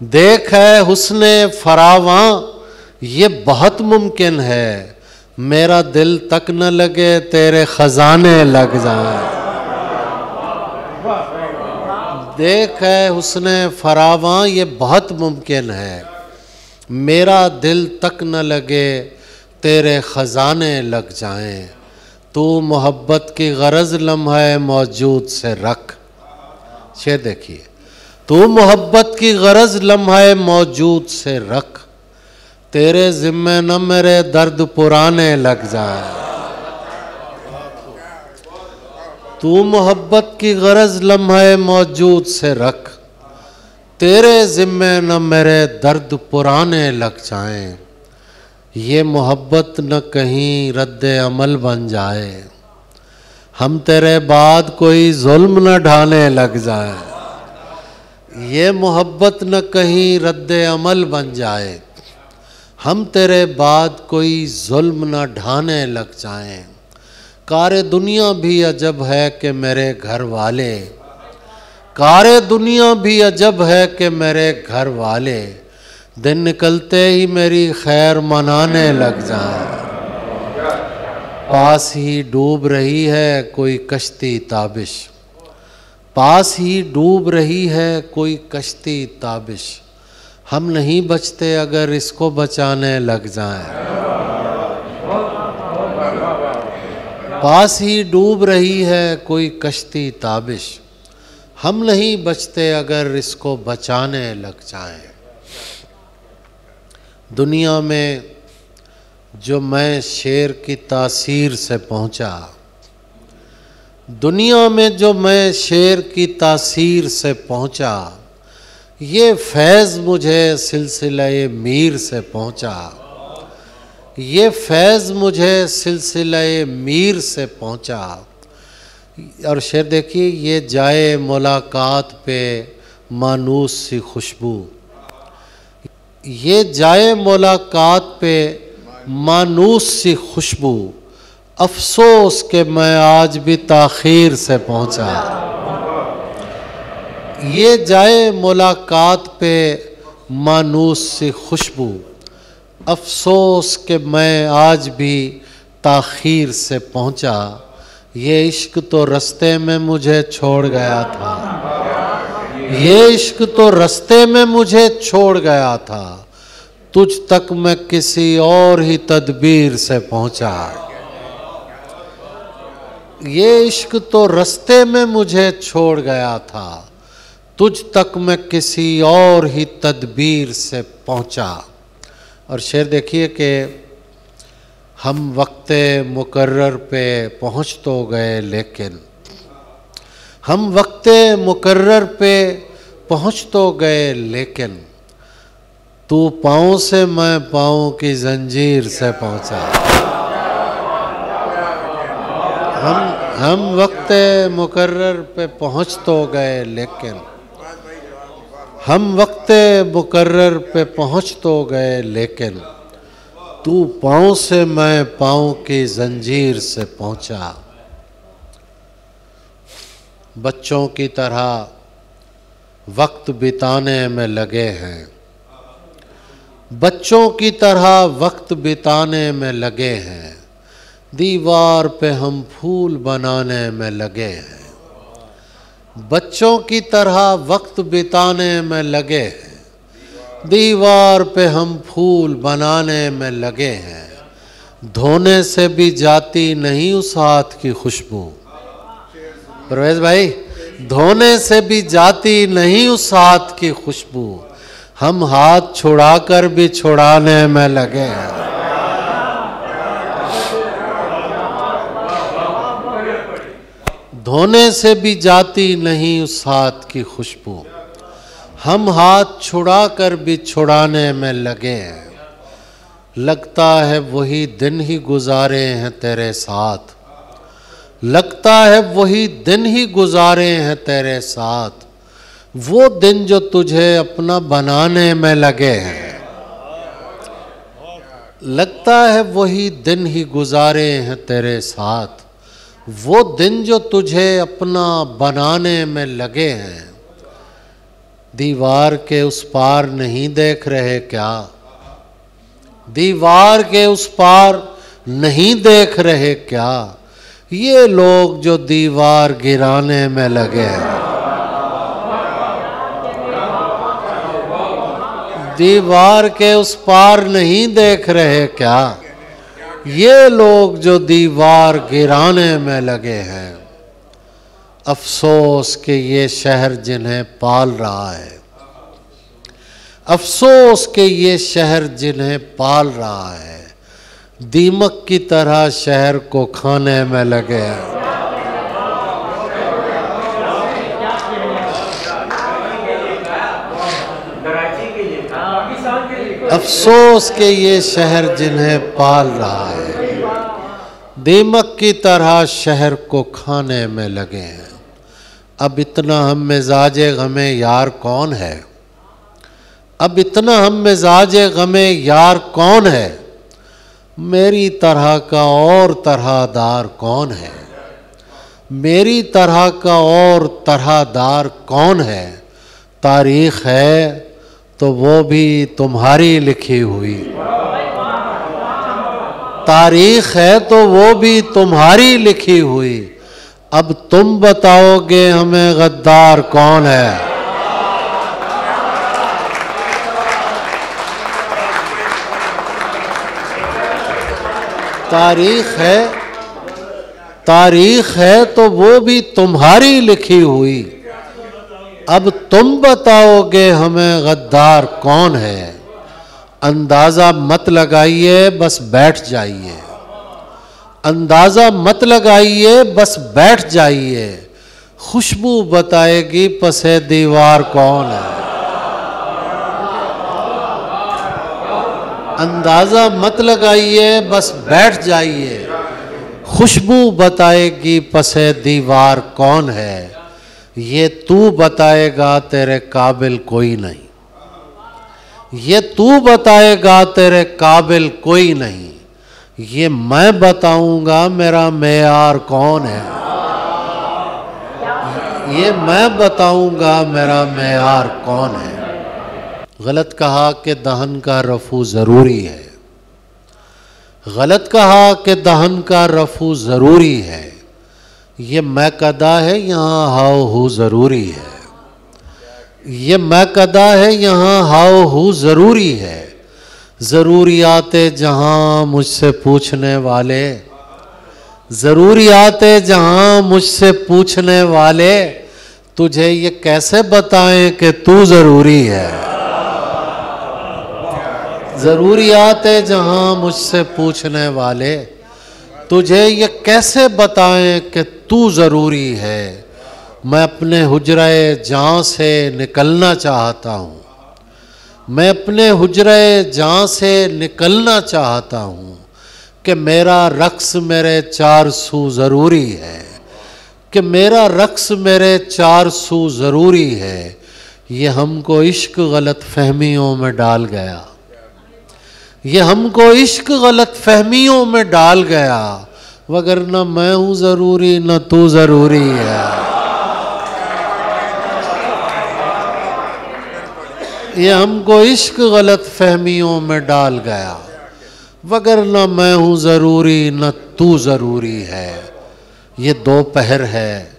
देख है हुस्ने फरावां, ये बहुत मुमकिन है। मेरा दिल तक न लगे तेरे खजाने लग जाएं। देख है हुस्ने फरावां, ये बहुत मुमकिन है। मेरा दिल तक न लगे तेरे खजाने लग जाएं। तू मोहब्बत की गरज लम्हा मौजूद से रख। शेर देखिए, तू मोहब्बत की गरज लम्हा मौजूद से रख, तेरे जिम्मे न मेरे दर्द पुराने लग जाए। तू मोहब्बत की गरज लम्हा मौजूद से रख, तेरे जिम्मे न मेरे दर्द पुराने लग जाएं। ये मोहब्बत न कहीं रद्द अमल बन जाए, हम तेरे बाद कोई जुल्म न ढाने लग जाए। ये मोहब्बत न कहीं रद्द अमल बन जाए, हम तेरे बाद कोई जुल्म न ढाने लग जाएं। कारे दुनिया भी अजब है कि मेरे घर वाले, कारे दुनिया भी अजब है कि मेरे घर वाले, दिन निकलते ही मेरी खैर मनाने लग जाएं। पास ही डूब रही है कोई कश्ती ताबिश, पास ही डूब रही है कोई कश्ती ताबिश, हम नहीं बचते अगर इसको बचाने लग जाएं। पास ही डूब रही है कोई कश्ती ताबिश, हम नहीं बचते अगर इसको बचाने लग जाएं। दुनिया में जो मैं शेर की तासीर से पहुंचा, दुनिया में जो मैं शेर की तासीर से पहुंचा, ये फैज़ मुझे सिलसिले मीर से पहुंचा, ये फैज़ मुझे सिलसिले मीर से पहुंचा। और शेर देखिए, ये जाए मुलाकात पे मानूस सी खुशबू, ये जाए मुलाकात पे मानूस सी खुशबू, अफसोस के मैं आज भी ताख़ीर से पहुंचा। ये जाए मुलाकात पे मानूस सी खुशबू, अफसोस के मैं आज भी ताख़ीर से पहुंचा। ये इश्क तो रास्ते में मुझे छोड़ गया था, ये इश्क तो रास्ते में मुझे छोड़ गया था, तुझ तक मैं किसी और ही तदबीर से पहुंचा। ये इश्क तो रास्ते में मुझे छोड़ गया था, तुझ तक मैं किसी और ही तदबीर से पहुंचा। और शेर देखिए कि हम वक्ते मुकर्रर पे पहुंच तो गए लेकिन, हम वक्ते मुकर्रर पे पहुंच तो गए लेकिन, तू पाँव से मैं पाँव की जंजीर से पहुंचा। हम वक्ते मुकर्रर पे पहुंच तो गए लेकिन, हम वक्ते मुकर्रर पे पहुंच तो गए लेकिन, तू पाँव से मैं पाँव की जंजीर से पहुंचा। बच्चों की तरह वक्त बिताने में लगे हैं, बच्चों की तरह वक्त बिताने में लगे हैं, दीवार पे हम फूल बनाने में लगे हैं। बच्चों की तरह वक्त बिताने में लगे हैं, दीवार पे हम फूल बनाने में लगे हैं। धोने से भी जाती नहीं उस हाथ की खुशबू। परवेज भाई, धोने से भी जाती नहीं उस हाथ की खुशबू, हम हाथ छुड़ाकर भी छुड़ाने में लगे हैं। धोने से भी जाती नहीं उस हाथ की खुशबू, हम हाथ छुड़ाकर भी छुड़ाने में लगे हैं। लगता है वही दिन ही गुजारे हैं तेरे साथ, लगता है वही दिन ही गुजारे हैं तेरे साथ, वो दिन जो तुझे अपना बनाने में लगे हैं। लगता है वही दिन ही गुजारे हैं तेरे साथ, वो दिन जो तुझे अपना बनाने में लगे हैं। दीवार के उस पार नहीं देख रहे क्या, दीवार के उस पार नहीं देख रहे क्या, ये लोग जो दीवार गिराने में लगे हैं। दीवार के उस पार नहीं देख रहे क्या, ये लोग जो दीवार गिराने में लगे हैं। अफसोस कि ये शहर जिन्हें पाल रहा है, अफसोस कि ये शहर जिन्हें पाल रहा है, दीमक की तरह शहर को खाने में लगे हैं। अफसोस कि ये शहर जिन्हें पाल रहा है, दीमक की तरह शहर को खाने में लगे हैं। अब इतना हम मिजाजे गमे यार कौन है, अब इतना हम मिजाजे गमे यार कौन है, मेरी तरह का और तरहदार कौन है, मेरी तरह का और तरहदार कौन है। तारीख है तो वो भी तुम्हारी लिखी हुई, तारीख है तो वो भी तुम्हारी लिखी हुई। अब तुम बताओगे हमें गद्दार कौन है। तारीख है तो वो भी तुम्हारी लिखी हुई। अब तुम बताओगे हमें गद्दार कौन है। अंदाज़ा मत लगाइए बस बैठ जाइए, अंदाज़ा मत लगाइए बस बैठ जाइए, खुशबू बताएगी पसे दीवार कौन है। अंदाज़ा मत लगाइए बस बैठ जाइए, खुशबू बताएगी पसे दीवार कौन है। ये तू बताएगा तेरे काबिल कोई नहीं, ये तू बताएगा तेरे काबिल कोई नहीं, ये मैं बताऊंगा मेरा मेयार कौन है। ये मैं बताऊंगा मेरा मेयार कौन है। गलत कहा कि दहन का रफू ज़रूरी है, गलत कहा कि दहन का रफू ज़रूरी है। ये मैं कदा है यहाँ हाउ हू ज़रूरी है, ये मैं कदा है यहाँ हाउ हू ज़रूरी है। ज़रूरियाते जहाँ मुझसे पूछने वाले, ज़रूरियाते जहाँ मुझसे पूछने वाले, तुझे ये कैसे बताएं कि तू ज़रूरी है। ज़रूरियाते जहाँ मुझसे पूछने वाले, तुझे ये कैसे बताएं कि तू ज़रूरी है। मैं अपने हुजरे जान से निकलना चाहता हूँ, मैं अपने हुजरे जान से निकलना चाहता हूँ कि मेरा रक्स मेरे चार सू ज़रूरी है, कि मेरा रक्स मेरे चार सू ज़रूरी है। ये हमको इश्क गलत फहमियों में डाल गया, ये हमको इश्क गलत फहमियों में डाल गया, वगरना मैं हूँ ज़रूरी न तू ज़रूरी है। ये हमको इश्क गलत फहमियों में डाल गया, वगरना मैं हूँ ज़रूरी न तू ज़रूरी है। ये दोपहर है,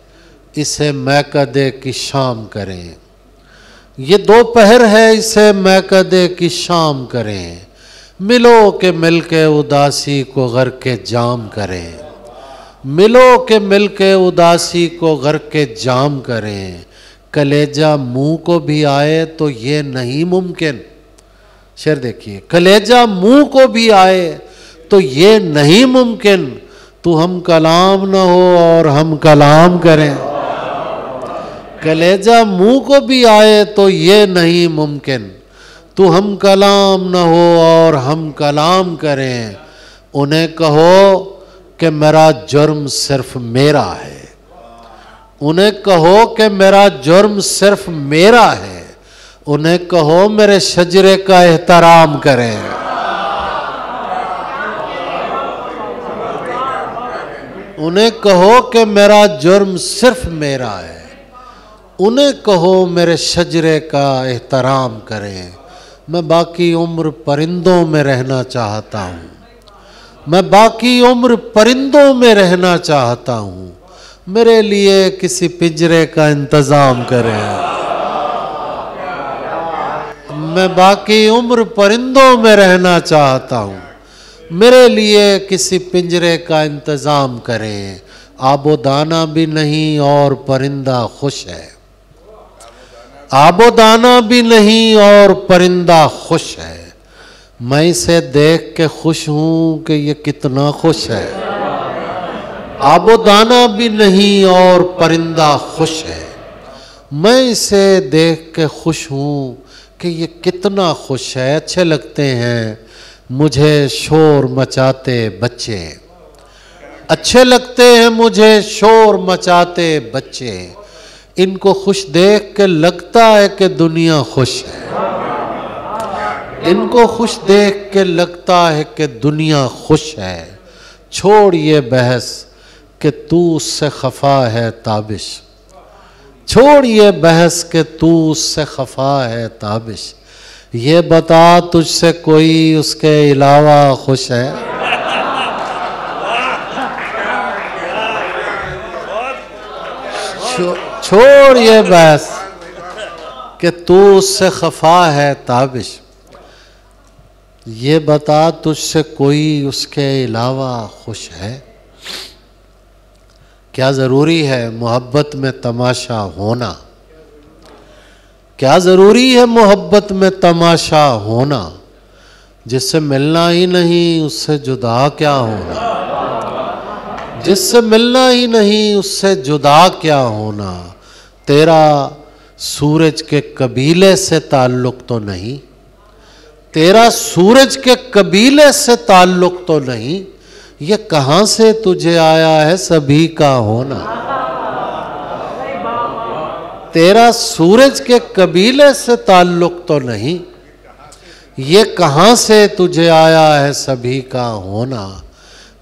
इसे मैकदे की शाम करें। ये दोपहर है, इसे मैकदे की शाम करें। मिलो के मिल के उदासी को घर के जाम करें। मिलो के मिल के उदासी को घर के जाम करें। कलेजा मुंह को भी आए तो ये नहीं मुमकिन। शेर देखिए, कलेजा मुंह को भी आए तो ये नहीं मुमकिन, तू हम कलाम न हो और हम कलाम करें। कलेजा मुंह को भी आए तो ये नहीं मुमकिन, तू हम कलाम न हो और हम कलाम करें। उन्हें कहो कि मेरा जुर्म सिर्फ मेरा है। उन्हें कहो कि मेरा जुर्म सिर्फ मेरा है। उन्हें कहो मेरे शजरे का एहतराम करें। उन्हें कहो कि मेरा जुर्म सिर्फ मेरा है। उन्हें कहो मेरे शजरे का एहतराम करें। मैं बाकी उम्र परिंदों में रहना चाहता हूँ। मैं बाकी उम्र परिंदों में रहना चाहता हूँ। मेरे लिए किसी पिंजरे का इंतज़ाम करें। मैं बाकी उम्र परिंदों में रहना चाहता हूँ। मेरे लिए किसी पिंजरे का इंतज़ाम करें। आबो दाना भी नहीं और परिंदा खुश है। आबो दाना भी नहीं और परिंदा खुश है। मैं इसे देख के खुश हूँ कि ये कितना खुश है। आबो दाना भी नहीं और परिंदा खुश है। मैं इसे देख के खुश हूँ कि ये कितना खुश है। अच्छे लगते हैं मुझे शोर मचाते बच्चे। अच्छे लगते हैं मुझे शोर मचाते बच्चे। इनको खुश देख के लगता है कि दुनिया खुश है। इनको खुश देख के लगता है कि दुनिया खुश है। छोड़ ये बहस कि तू उससे खफा है ताबिश। छोड़ ये बहस कि तू उससे खफा है ताबिश। ये बता तुझसे कोई उसके अलावा खुश है। छोड़ ये बहस कि तू उससे खफा है ताबिश। ये बता तुझसे कोई उसके अलावा खुश है। क्या ज़रूरी है मोहब्बत में तमाशा होना। क्या ज़रूरी है मोहब्बत में तमाशा होना। जिससे मिलना ही नहीं उससे जुदा क्या होना। जिससे मिलना ही नहीं उससे जुदा क्या होना। तेरा सूरज के कबीले से ताल्लुक़ तो नहीं। तेरा सूरज के कबीले से ताल्लुक़ तो नहीं। ये कहाँ से तुझे आया है सभी का होना। तेरा सूरज के कबीले से ताल्लुक़ तो नहीं। ये कहाँ से तुझे आया है सभी का होना।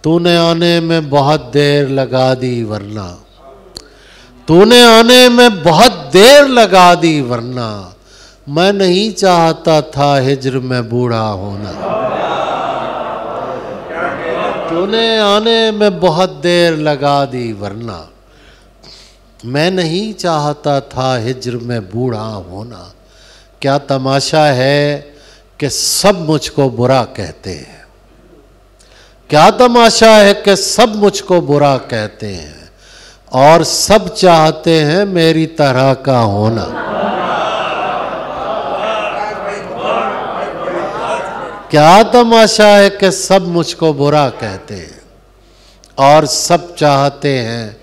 तूने आने में बहुत देर लगा दी वरना। तूने आने में बहुत देर लगा दी वरना। मैं नहीं चाहता था हिज्र में बूढ़ा होना। तूने आने में बहुत देर लगा दी वरना। मैं नहीं चाहता था हिज्र में बूढ़ा होना। क्या तमाशा है कि सब मुझको बुरा कहते हैं। क्या तमाशा है कि सब मुझको बुरा कहते हैं और सब चाहते हैं मेरी तरह का होना। क्या तमाशा है कि सब मुझको बुरा कहते हैं और सब चाहते हैं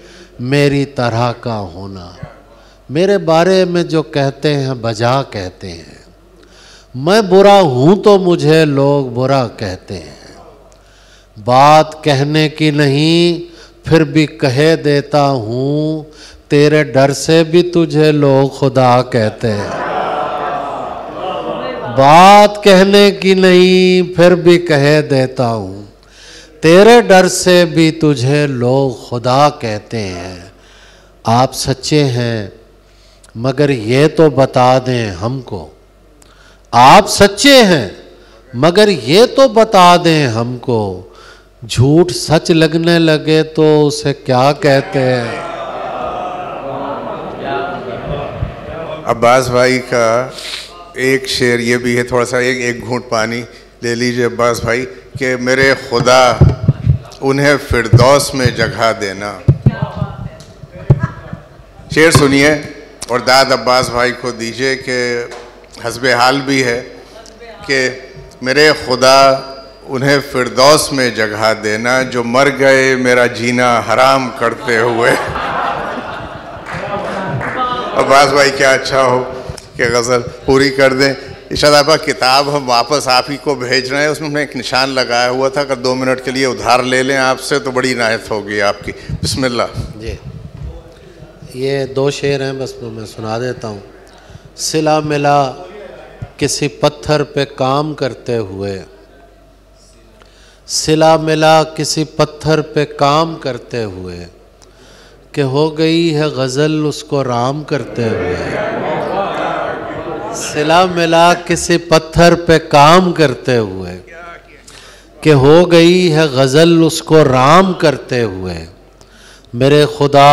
मेरी तरह का होना। मेरे बारे में जो कहते हैं बजा कहते हैं। मैं बुरा हूँ तो मुझे लोग बुरा कहते हैं। बात कहने की नहीं फिर भी कहे देता हूँ। तेरे डर से भी तुझे लोग खुदा कहते हैं। बात कहने की नहीं फिर भी कहे देता हूँ। तेरे डर से भी तुझे लोग खुदा कहते हैं। आप सच्चे हैं मगर ये तो बता दें हमको। आप सच्चे हैं, मगर ये तो बता दें हमको, झूठ सच लगने लगे तो उसे क्या कहते हैं? अब्बास भाई का एक शेर ये भी है, थोड़ा सा एक घूंट पानी ले लीजिए अब्बास भाई, कि मेरे खुदा उन्हें फिरदौस में जगह देना। शेर सुनिए और दाद अब्बास भाई को दीजिए कि हस्बे हाल भी है कि मेरे खुदा उन्हें फिरदौस में जगह देना, जो मर गए मेरा जीना हराम करते हुए। अब्बास भाई क्या अच्छा हो कि गज़ल पूरी कर दें। इरशाद आपा किताब हम वापस आप ही को भेज रहे हैं, उसमें हमने एक निशान लगाया हुआ था, अगर 2 मिनट के लिए उधार ले लें आपसे तो बड़ी इनायत होगी आपकी। बिस्मिल्लाह जी, ये 2 शेर हैं, बस मैं सुना देता हूँ। सिला मिला किसी पत्थर पे काम करते हुए, सिला मिला किसी पत्थर पे काम करते हुए, कि हो गई है गज़ल उसको राम करते हुए। सिला मिला किसी पत्थर पे काम करते हुए, कि हो गई है गज़ल उसको राम करते हुए। मेरे खुदा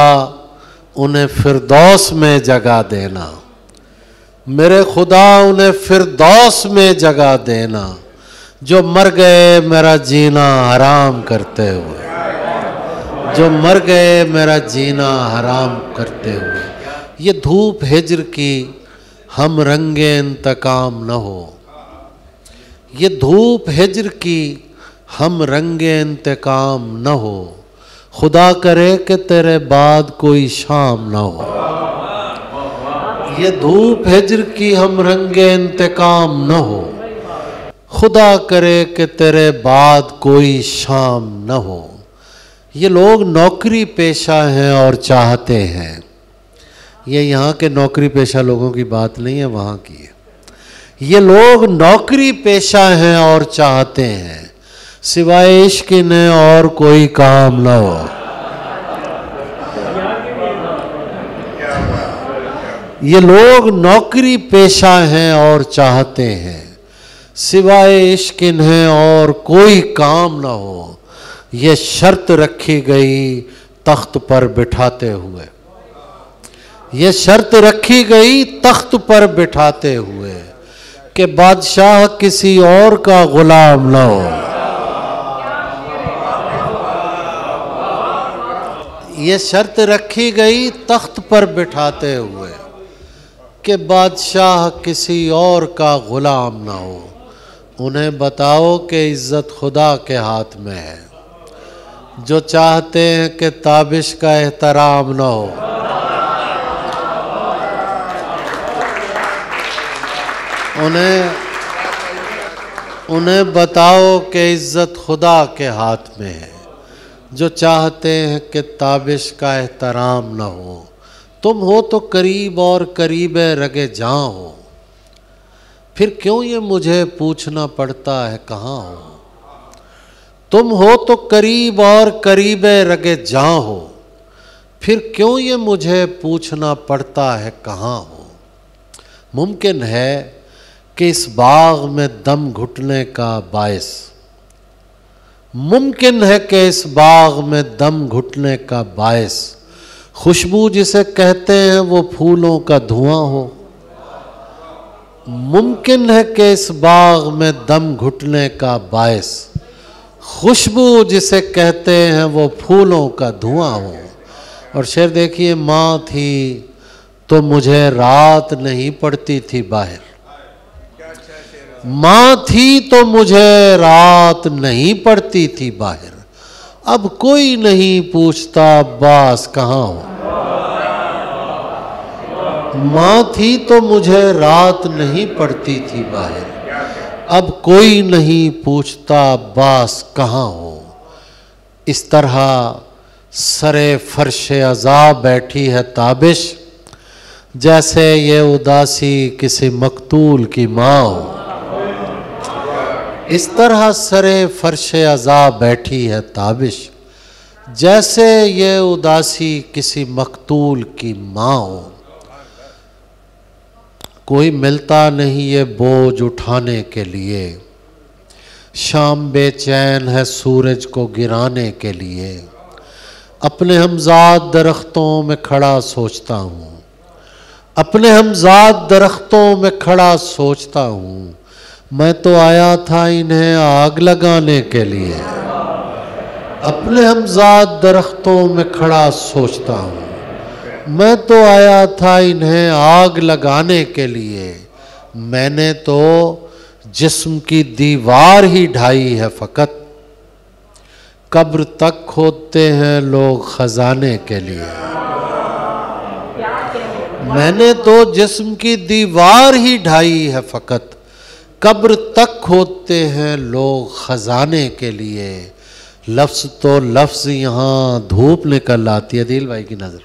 उन्हें फिरदौस में जगह देना, मेरे खुदा उन्हें फिरदौस में जगह देना, जो मर गए मेरा जीना हराम करते हुए, जो मर गए मेरा जीना हराम करते हुए। ये धूप हिज्र की हम रंगे इंतकाम न हो, ये धूप हिज्र की हम रंगे इंतकाम न हो, खुदा करे कि तेरे बाद कोई शाम न हो। ये धूप हिज्र की हम रंगे इंतकाम न हो, खुदा करे कि तेरे बाद कोई शाम न हो। ये लोग नौकरी पेशा हैं और चाहते हैं, ये यहाँ के नौकरी पेशा लोगों की बात नहीं है, वहाँ की है। ये लोग नौकरी पेशा हैं और चाहते हैं, सिवाय इश्क ने और कोई काम न हो। ये लोग नौकरी पेशा हैं और चाहते हैं, सिवाय इश्क इन्हें और कोई काम न हो। ये शर्त रखी गई तख्त पर बिठाते हुए, ये शर्त रखी गई तख्त पर बिठाते हुए, कि बादशाह किसी और का गुलाम न हो। ये शर्त रखी गई तख्त पर बिठाते हुए, कि बादशाह किसी और का गुलाम ना हो। उन्हें बताओ कि इज़्ज़त खुदा के हाथ में है, जो चाहते हैं कि ताबिश का एहतराम ना हो। उन्हें बताओ कि इज़्ज़त खुदा के हाथ में है, जो चाहते हैं कि ताबिश का एहतराम ना हो। तुम हो तो करीब और करीब रगे जां हो, फिर क्यों ये मुझे पूछना पड़ता है कहाँ हो। तुम हो तो करीब और करीब रगे जां हो, फिर क्यों ये मुझे पूछना पड़ता है कहाँ हो। मुमकिन है कि इस बाग में दम घुटने का बायस, मुमकिन है कि इस बाग में दम घुटने का बायस, खुशबू जिसे कहते हैं वो फूलों का धुआं हो। मुमकिन है कि इस बाग में दम घुटने का बायस, खुशबू जिसे कहते हैं वो फूलों का धुआं हो। और शेर देखिए, माँ थी तो मुझे रात नहीं पड़ती थी बाहर, माँ थी तो मुझे रात नहीं पड़ती थी बाहर, अब कोई नहीं पूछता अब्बास कहाँ हो। माँ थी तो मुझे रात नहीं पड़ती थी बाहर, अब कोई नहीं पूछता अब्बास कहाँ हो। इस तरह सरे फर्श अज़ाब बैठी है ताबिश, जैसे ये उदासी किसी मकतूल की माँ हो। इस तरह सरे फर्श अज़ाब बैठी है ताबिश, जैसे ये उदासी किसी मकतूल की माँ हो। कोई मिलता नहीं ये बोझ उठाने के लिए, शाम बेचैन है सूरज को गिराने के लिए। अपने हमजाद दरख्तों में खड़ा सोचता हूँ, अपने हमजाद दरख्तों में खड़ा सोचता हूँ, मैं तो आया था इन्हें आग लगाने के लिए। अपने हमजाद दरख्तों में खड़ा सोचता हूँ, मैं तो आया था इन्हें आग लगाने के लिए। मैंने तो जिस्म की दीवार ही ढाई है फ़कत, कब्र तक खोदते हैं लोग खजाने के लिए। मैंने तो जिस्म की दीवार ही ढाई है फ़कत, कब्र तक खोदते हैं लोग खजाने के लिए। लफ्ज़ तो लफ्ज़ यहाँ धूप निकल आती है, दिल भाई की नज़र।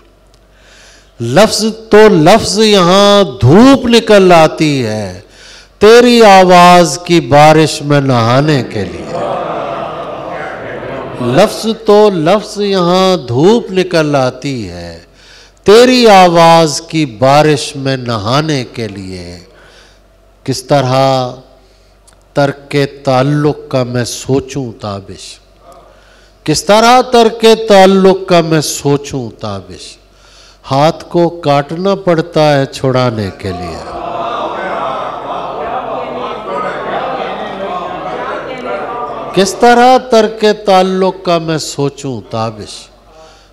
लफ्ज़ तो लफ्ज़ यहाँ धूप निकल आती है, तेरी आवाज़ की बारिश में नहाने के लिए। लफ्ज़ तो लफ्ज़ यहाँ धूप निकल आती है, तेरी आवाज़ की बारिश में नहाने के लिए। किस तरह तर्के ताल्लुक़ का मैं सोचूं ताबिश, किस तरह तर्के ताल्लुक़ का मैं सोचूं ताबिश। हाथ को काटना पड़ता है छुड़ाने के लिए। किस तरह तर्के ताल्लुक़ का मैं सोचूं ताबिश,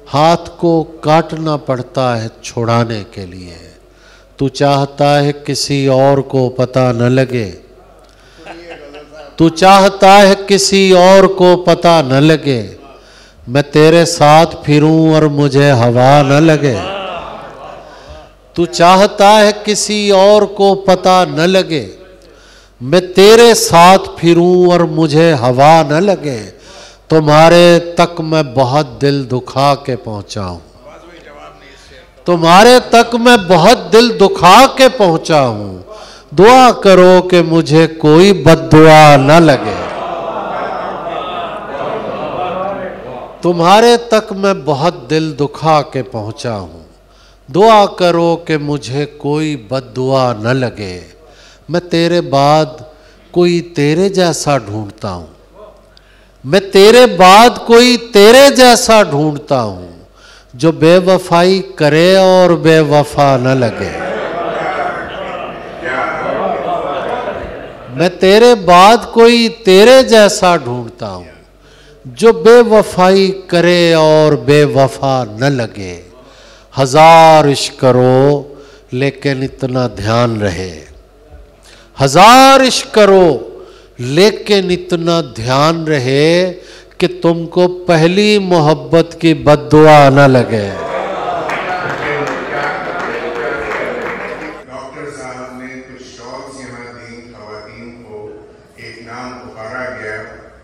हाथ को काटना पड़ता है छुड़ाने के लिए। तू चाहता है किसी और को पता न लगे, तू चाहता है किसी और को पता न लगे, मैं तेरे साथ फिरूं और मुझे हवा न लगे। तू चाहता है किसी और को पता न लगे, मैं तेरे साथ फिरूं और मुझे हवा न लगे। तुम्हारे तक मैं बहुत दिल दुखा के पहुंचा हूं, तुम्हारे तक मैं बहुत दिल दुखा के पहुंचा हूं। दुआ करो कि मुझे कोई बद्दुआ न लगे। तुम्हारे तक मैं बहुत दिल दुखा के पहुंचा हूं, दुआ करो कि मुझे कोई बद्दुआ न लगे। मैं तेरे बाद कोई तेरे जैसा ढूंढता हूँ, मैं तेरे बाद कोई तेरे जैसा ढूंढता हूँ, जो बेवफाई करे और बेवफा न लगे। मैं तेरे बाद कोई तेरे जैसा ढूंढता हूँ, जो बेवफाई करे और बेवफा न लगे। हजार इश्क करो लेकिन इतना ध्यान रहे, हजार इश्क करो लेकिन इतना ध्यान रहे कि तुमको पहली मोहब्बत की बद्दुआ न लगे। डॉक्टर साहब ने कुछ शॉट्स यहाँ दी, खवातीन को एक नाम पुकारा गया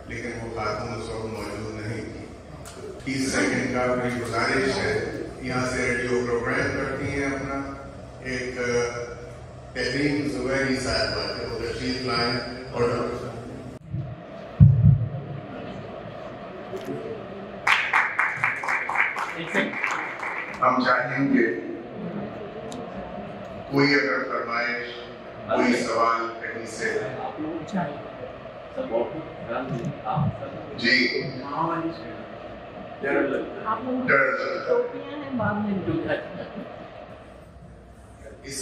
लेकिन वो खातून उस वक्त मौजूद नहीं थी। 30 सेकंड का मेरी गुजारिश है, यहाँ से रेडियो प्रोग्राम करती हैं अपना एक तहरीम जुबैरी साहब है, वो तशरीफ लाएं और हम चाहेंगे कोई अगर फरमाइश कोई सवाल कहीं से जी डर लगता है, इस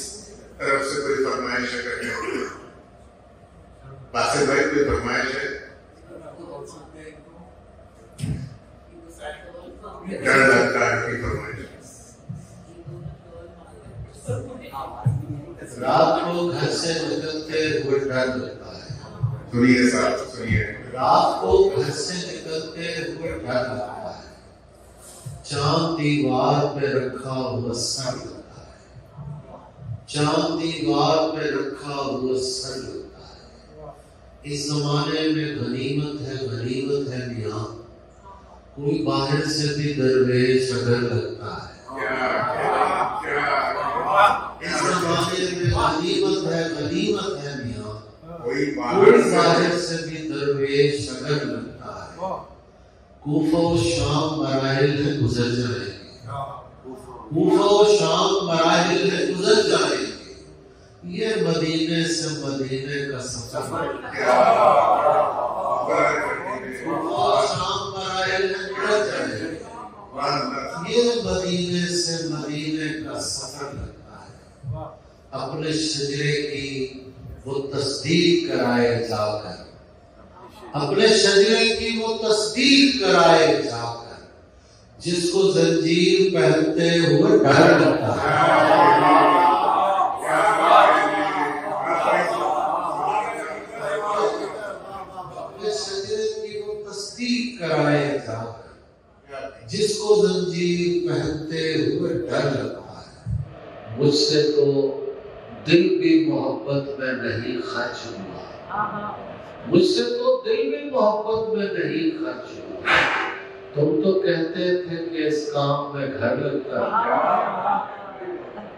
तरफ से कोई फरमाइश है? बासिर भाई कोई फरमाइश है? डर लगता है कि फरमाइश रात को घर से निकलते हुए डर लगता है। सुनिए साहब सुनिए, रात को घर से निकलते हुए डर लगता है, चांद दीवार पे रखा हुआ सर लगता है, चांद दीवार पे रखा हुआ सर लगता है। इस जमाने में गनीमत है मियाँ, कोई बाहर से भी दरवेश अगर लगता है। इस जमाने में गनीमत है मियाँ, कोई बाहर से भी दरवेश अगर लगता है। कूफा और शाम मराहिल में गुजर जाएंगे, कूफा और शाम मराहिल में गुजर जाएंगे, ये मदीने से मदीने का सफर, ये मदीने से मदीने का सफर लगता है। अपने शजरे की वो तस्दीक कराए जाकर, अपने शजरे की वो तस्दीक कराए जाकर, जिसको जंजीर पहनते हुए डर लगता है। अपने शजरे की वो तस्दीक कराए जाकर, जिसको जंजीर पहनते हुए डर लगता है। मुझसे तो दिल भी मोहब्बत में नहीं खर्च हुआ, मुझसे तो दिल भी मोहब्बत में नहीं खर्च हुआ। तुम तो कहते थे कि इस काम में घर लगता है।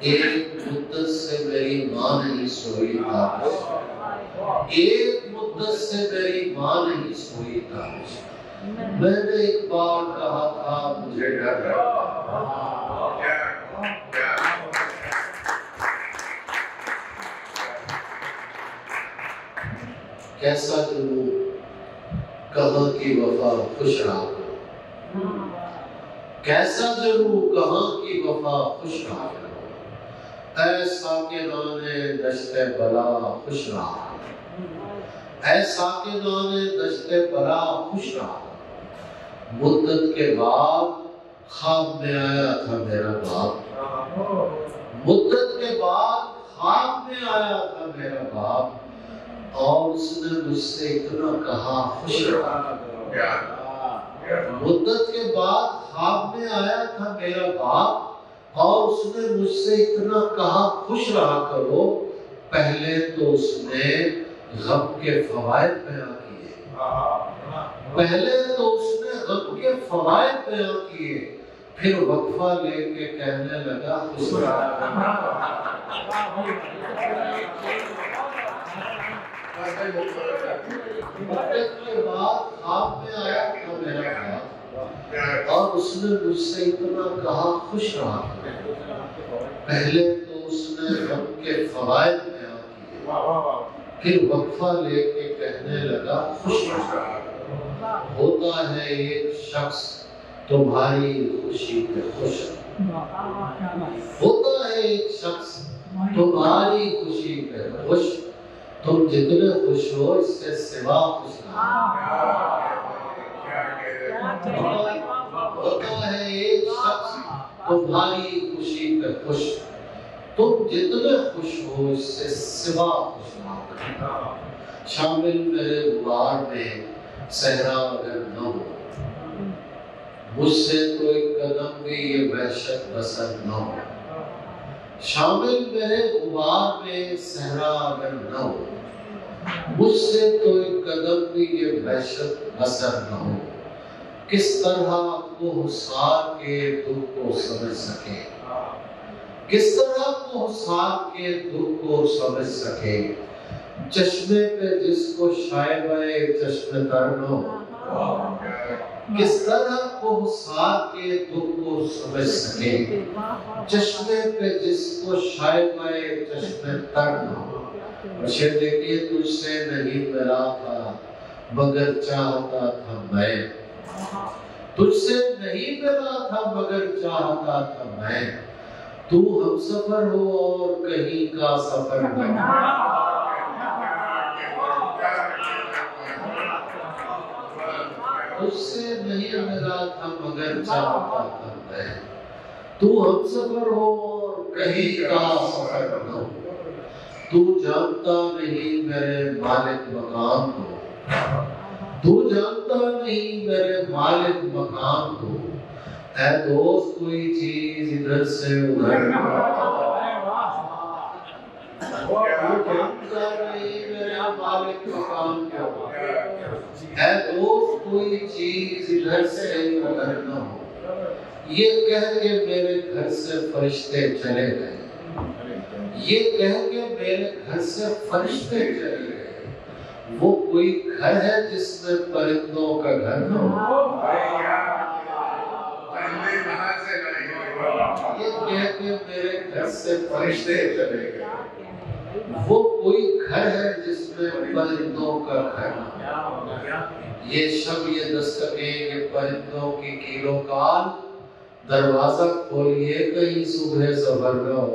एक मुद्दत से मेरी माँ नहीं सोई था, एक मुद्दत से मेरी माँ नहीं सोई था। मैंने एक बार कहा था मुझे डर लगता। कैसा जुनून, कहाँ की वफा खुश रहा, कैसा जुनून, कहाँ की वफा खुश रहा। ऐसा के नाने दश्ते बला खुश रहा, ऐसा के नाने दश्ते बला खुश रहा। मुद्दत के बाद ख्वाब में आया था मेरा बाप, मुद्दत के बाद ख्वाब में आया था मेरा बाप, और उसने मुझसे इतना कहा खुश रहा। मुद्दत के बाद ख्वाब में आया था मेरा बाप, और उसने मुझसे इतना कहा खुश रहा करो। पहले तो उसने गम के फवायद बयां किए, पहले तो उसने गम के फवायद बयां किए, फिर वक्फा लेके कहने लगा खुश रहा। के बाद ख्वाब में आया था मेरा बाप, और उसने मुझसे इतना कहा खुश रहा। पहले तो उसने गम के फवायद बयां किए, फिर वक्फा लेके कहने लगा खुश रहा। होता है एक शख्स तुम्हारी खुशी पे खुश, होता है एक शख्स तुम्हारी खुशी पे खुश, तुम जितने खुश हो इससे सिवा खुश ना। होता है एक शख्स तुम्हारी खुशी पे खुश, तुम जितने खुश हो इससे सिवा खुश ना। शामिल मेरे गुबार में सहरा अगर न हो, मुझसे तो एक कदम भी ये वहशत बसर न हो। शामिल मेरे गुबार में सहरा अगर न हो, मुझसे तो एक कदम भी ये वहशत बसर न हो। किस तरह कोहसार के दुख को समझ सके, किस तरह कोहसार के दुख को समझ सके। चश्मे पे जिसको शायबाए चश्मे तर न हो, किस तरह कोहसार के दुख को समझ सके। चश्मे पे जिसको शायबाए चश्मे तर न हो। शेर देखिए, तुझसे नहीं मिला था मगर चाहता था मैं, तुझसे नहीं मिला था मगर चाहता था मैं। तू हमसफर हो और कहीं का सफर न। तुझसे नहीं मिला था मगर चाहता था मैं। तू हमसफर हो और कहीं का सफर न। तू जानता नहीं मेरे मालिक मकान को, तू जानता नहीं मेरे मालिक मकान को। ऐ दोस्त कोई चीज इधर से उधर, तू जानता नहीं मेरे मालिक मकान को। ऐ दोस्त कोई चीज इधर से उधर न हो। ये कह के मेरे घर से फरिश्ते चले गए, ये कह के मेरे घर से फरिश्ते चले गए। वो कोई घर है जिसमें परिंदों का घर न हो। ये कह के मेरे घर से फरिश्ते चले गए। वो कोई घर है जिसमें परिंदों का घर। ये शब, ये दस्तकें, ये परिंदों की कीलोकाल, दरवाजा खोलिए कहीं सुबह सफर न हो।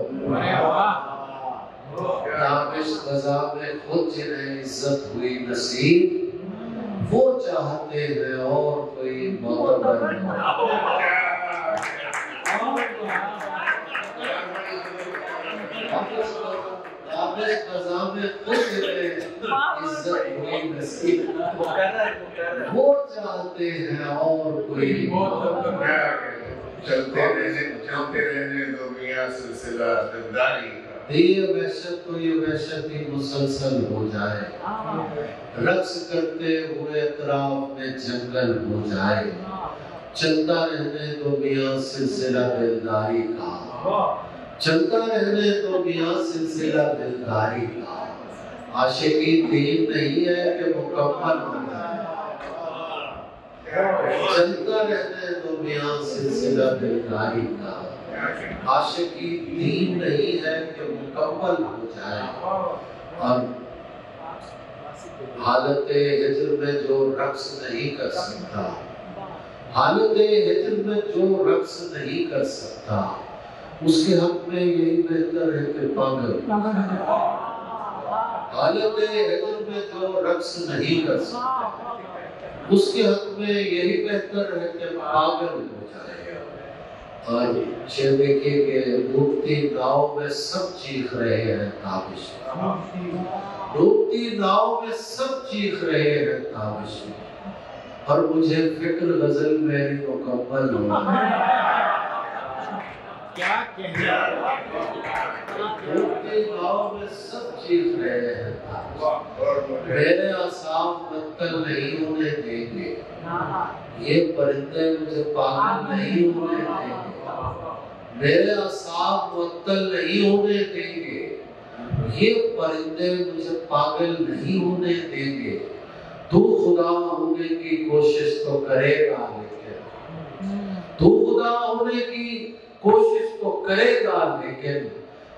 ताबिश क़ज़ा में खुद जिन्हें इज्जत हुई नसीब, वो चाहते हैं और कोई मोतबर न हो। ताबिश क़ज़ा में खुद जिन्हें इज्जत हुई नसीब, वो चाहते हैं और कोई मोतबर न हो। चलते रहने दो मियां सिलसिला दिलदारी का। ये वहशत तो ये वहशत ही मुसलसल हो जाए, रक्स करते हुए अतराफ में जंगल हो जाए। चलता रहने दो मियां सिलसिला दिलदारी का, चलता रहने दो मियां सिलसिला दिलदारी का। आशिकी दीन नहीं है कि मुकम्मल हो जाए, चलता रहने दो मियां सिलसिला दिलदारी का। आशिकी दीन नहीं है कि मुकम्मल हो जाए। और हालते हिज्र में जो रक्स नहीं कर सकता, हालते हिज्र में जो रक्स नहीं कर सकता, उसके हक में यही बेहतर है कि पागल। हालते हिज्र में जो रक्स नहीं कर सकता, उसके हक में यही बेहतर है कि पागल हो जाए। और ये देखिए कि डूबती नाव में सब चीख रहे हैं ताबिश, डूबती नाव में सब चीख रहे हैं ताबिश, और मुझे फिक्र गजल मेरी मुकम्मल हो। क्या डूबती नाव में सब चीख रहे हैं ताबिश, मेरे आसाफ मुअत्तल नहीं होने देंगे, ये परिंदे मुझे पागल नहीं होने देंगे, मेरे आसाफ मुअत्तल नहीं होने देंगे, ये परिंदे मुझे पागल नहीं होने देंगे। तू खुदा होने की कोशिश तो करेगा, लेकिन तू खुदा होने की कोशिश तो करेगा, लेकिन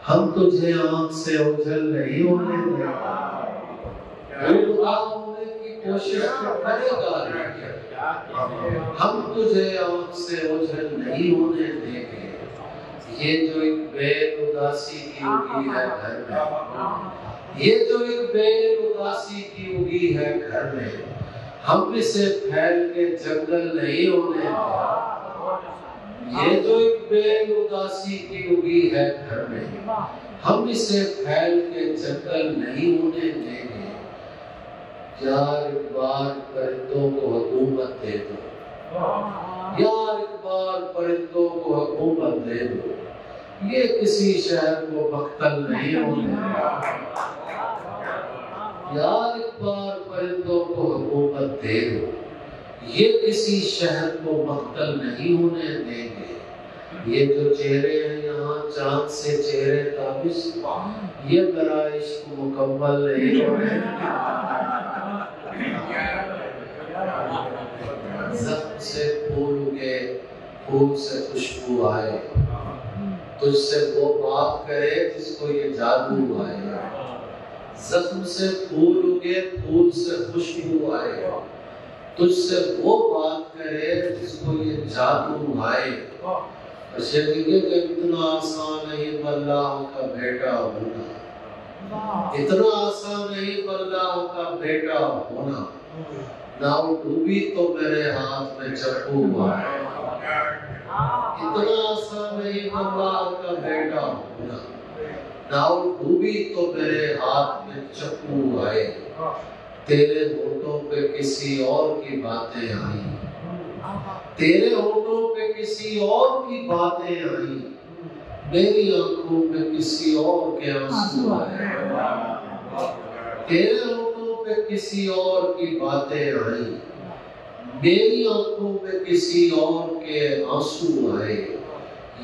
हम तुझे आंख से ओझल नहीं होने देंगे। तू खुदा होने की कोशिश तो करेगा, लेकिन हम तुझे आंख से ओझल नहीं होने देंगे। ये जो एक बेउदासी की उगी है घर में, ये जो एक बेउदासी की उगी है घर में, हम इसे फैल के जंगल नहीं होने देंगे। ये जो एक बेउदासी की उगी है घर में, हम इसे फैल के जंगल नहीं होने देंगे। यार एक बार परिंदों को हुकूमत दे दो, यार एक बार परिंदों को हुकूमत दे दो, ये किसी शहर को मक्तल नहीं होने। यार एक बार परिंदों को हुकूमत दे दो, ये किसी शहर को मक्तल नहीं होने देंगे। ये जो चेहरे हैं यहाँ चांद से चेहरे ताबिश, ये मेरा इश्क मुकम्मल नहीं होने। जख्म से फूल उगे, फूल से खुशबू आए, तुझसे वो बात करे जिसको ये जादू आए। जख्म से फूल उगे, फूल से खुशबू आए, तुझसे वो बात करे जिसको ये जादू आए। इतना आसान नहीं अल्लाह का बेटा होना, इतना आसान नहीं अल्लाह का बेटा होना। नाव डूबी तो मेरे हाथ में चप्पू आए, इतना आसान नहीं अल्लाह का बेटा होना। नाव डूबी तो मेरे हाथ में चप्पू आए, तेरे होठों पे किसी और की बातें आई, तेरे होठों पे किसी और की बातें आई, मेरी आंखों में किसी और के आंसू आए। तेरे होठों पे किसी और की बातें आई, मेरी आंखों में किसी और के आंसू आए।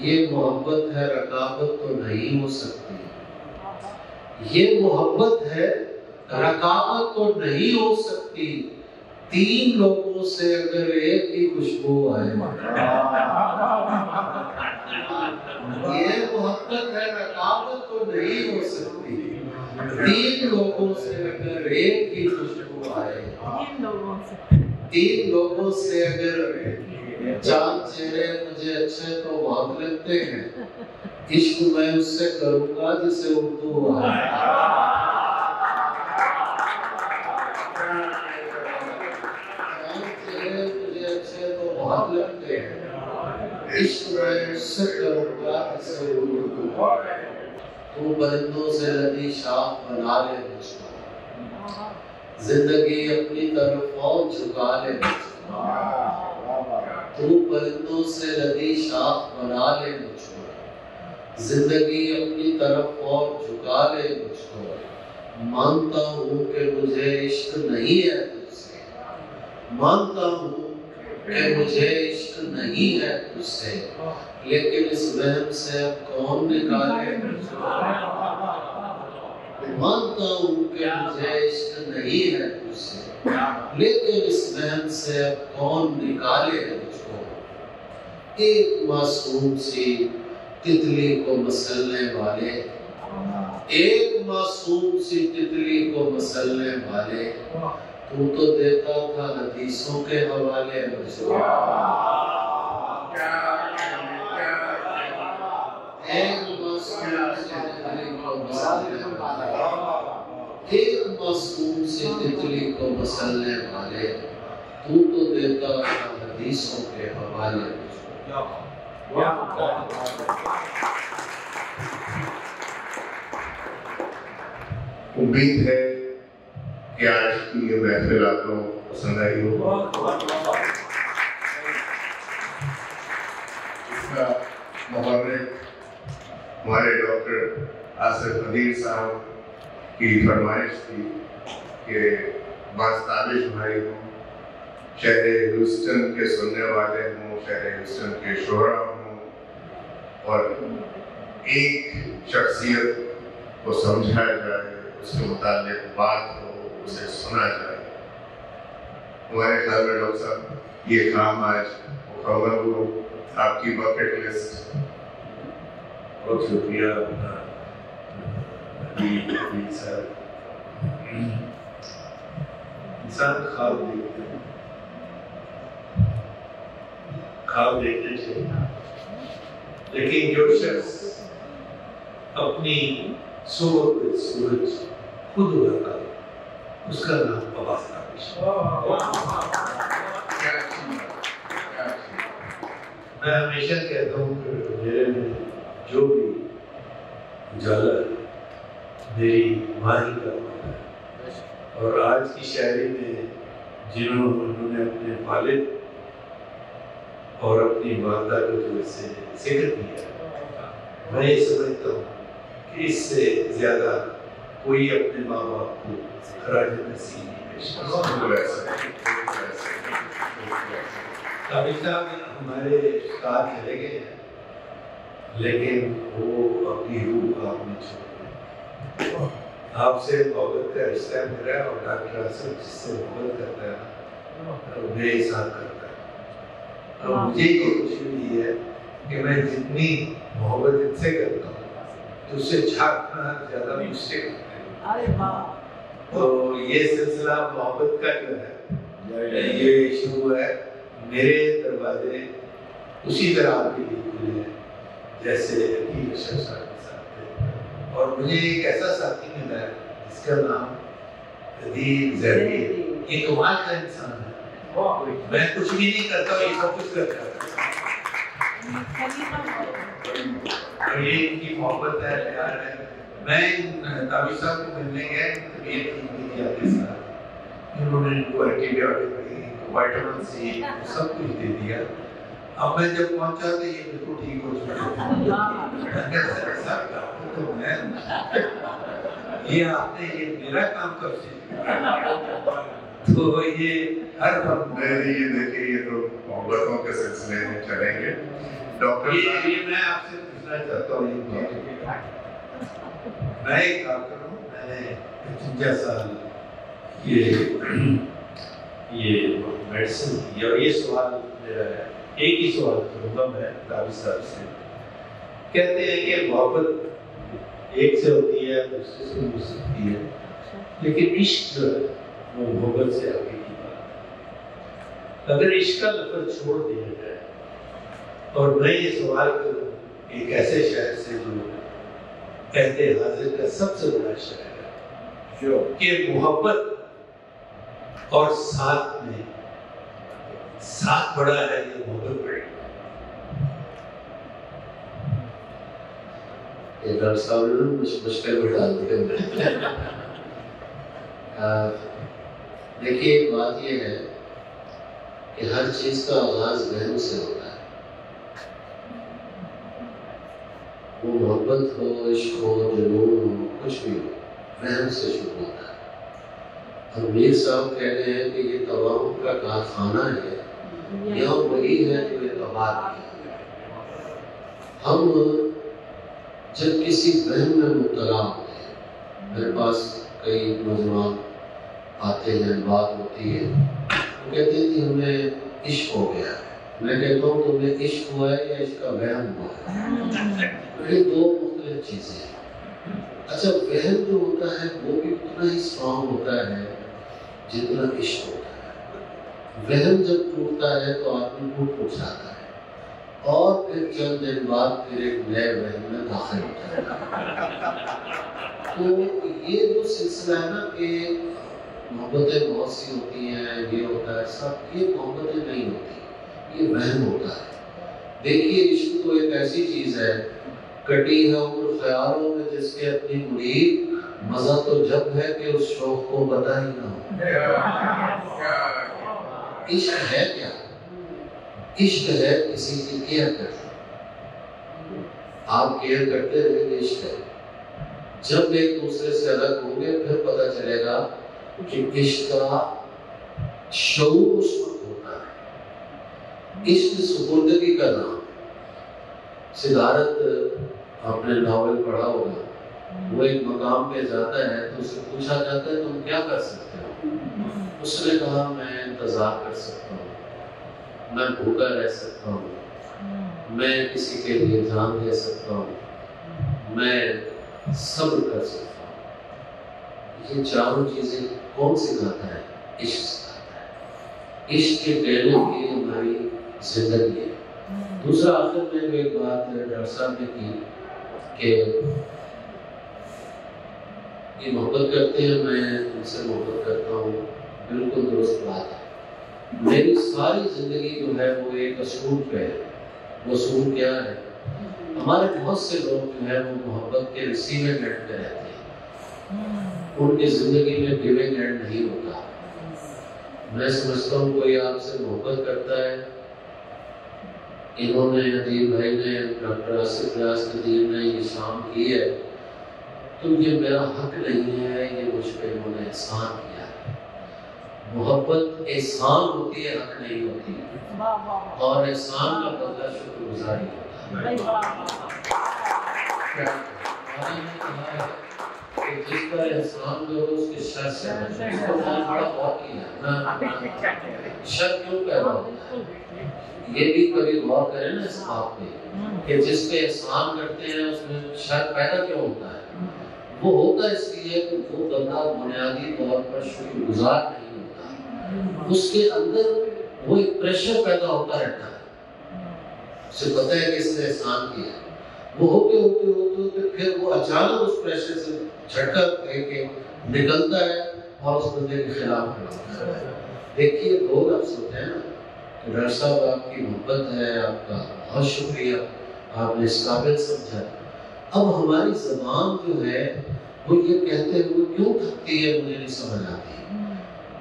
ये मोहब्बत है, रकाबत तो नहीं हो सकती। ये मोहब्बत है, रकाबत तो नहीं हो सकती। तीन लोगों से अगर एक ही खुशबू आए, ये मोहब्बत है, रकाबत तो नहीं हो सकती। तीन लोगों से अगर एक ही खुशबू आए, तीन लोगों से अगर चार चेहरे मुझे अच्छे तो बहुत लगते हैं, इश्क मैं उससे करूंगा जिसे उर्दू आए। चार चेहरे मुझे अच्छे तो बहुत लगते हैं, इश्क मैं उससे करूंगा जिसे उर्दू आए। तू परिंदों से लदी शाख बना ले मुझको, जिंदगी अपनी तरफ और झुका ले मुझको। तू परिंदों से लदी शाख बना ले मुझको, जिंदगी अपनी तरफ और झुका ले मुझको। मानता हूँ कि मुझे इश्क नहीं है तुझसे, मानता हूँ कि मुझे इश्क नहीं है तुझसे, लेकिन इस वहम से अब कौन निकाले मुझको। मानता हूँ कि मुझे इश्क नहीं है तुझसे, लेकिन इस वहम से अब कौन निकाले मुझको। एक मासूम सी तितली को मसलने वाले, एक मासूम सी तितली को मसलने वाले, तू तो देता था हदीसों के हवाले मुझको। एक मासूम सी तितली को मसलने वाले, एक मासूम सी तितली को मसलने वाले, तू तो देता था हदीसों के हवाले मुझको। उम्मीद है कि आज की ये महफिल आप लोगों को पसंद आई हो। इसका मुहर्रिक हमारे डॉक्टर आसिफ नदीर साहब की फरमाइश थी कि बास्ताबिश भाई हों, शहर ह्यूस्टन के सुनने वाले हों, शहर ह्यूस्टन के शोरा हों, और एक शख्सियत को समझाया जाए, उसके मुताबिक बात हो, उसे सुना जाए। हमारे ख्याल में डॉक्टर साहब ये काम आज मुकम्मल हो। आपकी बकेट लिस्ट। बहुत शुक्रिया सर। इंसान ख्वाब देखते हैं, ख्वाब देखने चाहिए, लेकिन जो शख्स अपनी सोच पे सूरज खुद उड़ाता है, उसका नाम अबास्ताबिश। मैं हमेशा कहता हूँ कि मेरे में जो भी उजाला है मेरी माँ ही का होता है, और आज की शायरी में जिन्होंने अपने वालिद और अपनी माता को जो इससे जिक्र किया, मैं ये समझता हूँ कि इससे ज्यादा कोई अपने माँ बाप को खराज नसीब नहीं पेश कर सकता। हमारे उस्ताद चले गए हैं, लेकिन वो अपनी रूह आपने छोड़। आपसे मोहब्बत का रिश्ता मेरा और डॉक्टर आसिफ जिससे मोहब्बत करता है बेहिसाब करता है, और मुझे ये खुशी हुई है कि मैं जितनी मोहब्बत इनसे करता हूँ तो उससे झांकना ज्यादा मुझसे करते हैं। तो ये सिलसिला मोहब्बत का जो है ये शुरू है। मेरे दरवाजे उसी तरह आपके लिए खुले हैं जैसे अकील अशरफ साहब के साथ थे, और मुझे एक ऐसा साथी मिला है जिसका नाम अदील ज़ैदी है। ये कमाल का इंसान है, मैं कुछ भी नहीं करता, ये सब कुछ करता है, और ये इनकी मोहब्बत है, प्यार है। मैं ताबिश साहब को मिलने गया, तबीयत ठीक नहीं थी आपके साथ, उन्होंने इनको एंटीबायोटिक दी, विटामिन सी सब कुछ दे दिया। अब मैं जब पहुंचा तो ये बिल्कुल ठीक हो चुके तो मैं ये आपने ये मेरा काम कब से, तो ये हर ये देखिए, ये तो मोहब्बतों के सिलसिले में चलेंगे। डॉक्टर ये मैं आपसे पूछना चाहता हूँ, मैं एक डॉक्टर हूँ, मैंने 55 साल ये मेडिसिन की, और ये सवाल मेरा है, एक ही सवाल करूँगा मैं ताबिश साहब से। कहते हैं कि मोहब्बत एक से होती है, दूसरे से हो सकती है, लेकिन इश्क जो है वो मोहब्बत से आगे की बात। अगर इश्क का लफ्ज़ छोड़ दिया जाए, और मैं ये सवाल करूँ एक ऐसे शहर से जो कहते हाजिर का सबसे बड़ा शहर है, जो कि मोहब्बत और साथ में साथ बड़ा है, ये मोहब्बत बड़ी। डॉक्टर साहब ने मुश्किल में डाल दिया। देखिए एक बात ये है कि हर चीज का आगाज वहम से होता है। वो मोहब्बत हो, इश्क हो, जुनून हो, कुछ भी हो, वहम से शुरू होता है। और मीर साहब कह रहे हैं कि ये तवाम का कारखाना है, यहाँ वही है जो ये तबाह किया। हम जब किसी वहम में मुब्तला होते हैं, मेरे पास कई नौजवान आते हैं, बात होती है, वो कहते हैं कि हमें इश्क हो गया है। मैं कहता हूँ तुम्हें इश्क हुआ है या इसका वहम हुआ है? ये दो मुख्तलिफ चीज़ें हैं। अच्छा, वहम जो होता है वो भी उतना ही स्ट्रॉन्ग होता है जितना इश्क होता है। वहम जब टूटता है तो आदमी टूट जाता है, और फिर चंद दिन बाद फिर एक नए वहम में दाखिल होता है। तो ये जो सिलसिला है ना कि मोहब्बतें बहुत सी होती हैं, ये होता है सब, ये मोहब्बतें नहीं होती, ये वहम होता है। देखिए इश्क तो एक ऐसी चीज़ है, कटी है उम्र ख्यालों में जिसके अपनी मुरीद, मजा तो जब है कि उस शौक को पता ही ना हो। इश्क है क्या? इश्क है किसी की केयर करना। आप केयर करते रहेंगे, इश्क है। जब एक दूसरे से अलग होंगे फिर पता चलेगा कि इश्क का शऊर उस वक्त होता है। इश्क सुपुर्दगी का नाम। सिद्धार्थ आपने नावल पढ़ा होगा, वो एक मकाम पे जाता है तो उससे पूछा जाता है तुम क्या कर सकते हो? उसने कहा मैं इंतजार कर सकता हूँ, मैं भूखा रह सकता हूँ, मैं किसी के लिए जान दे सकता हूँ, मैं सब्र कर सकता हूँ। ये चारों चीजें कौन सिखाता है? इश्क सिखाता है। इश्क के कहने की हमारी जिंदगी है। दूसरा आखिर में जो एक बात डॉक्टर साहब ने की कि ये मोहब्बत करते हैं, मैं उनसे मोहब्बत करता हूँ, बिल्कुल दुरुस्त बात है। मेरी सारी जिंदगी जो है वो एक असूल पे है। वो असूल क्या है? हमारे बहुत से लोग जो है वो मोहब्बत के रिसीविंग एंड पे रहते हैं, उनकी जिंदगी में गिविंग एंड नहीं होता। मैं समझता हूँ कोई आपसे मोहब्बत करता है, इन्होंने अदील भाई ने, डॉक्टर आसिफ रियाज नदीम ने ये शाम की है, तो ये मेरा हक नहीं है, ये मुझ पे इन्होंने एहसान किया है। मोहब्बत एहसान होती है, हक नहीं होती, और एहसान का बदला शुक्रगुजारी होता है। जिस पर एहसान करो उसके शर से बड़ा बहुत किया ना, शर क्यों पैदा होता है? ये भी कभी गौर करें ना इस बात पे कि जिस पे एहसान करते हैं उसमें शर पैदा क्यों होता है? वो होता इसलिए कि वो बंदा बुनियादी तौर पर शुक्रगुजार नहीं होता, उसके अंदर वो एक प्रेशर पैदा होता रहता है। उसे पता है कि इसने एहसान किया, वो होते होते होते होते फिर वो अचानक उस प्रेशर से झटका के निकलता है और उस बंदे के खिलाफ खड़ा होता है। देखिए लोग अब सोचते हैं ना, डॉक्टर साहब आपकी मोहब्बत है, आपका बहुत शुक्रिया, आपने इस काबिल समझा। अब हमारी ज़बान जो है वो ये कहते हुए क्यों थकती है, मुझे नहीं समझ आती।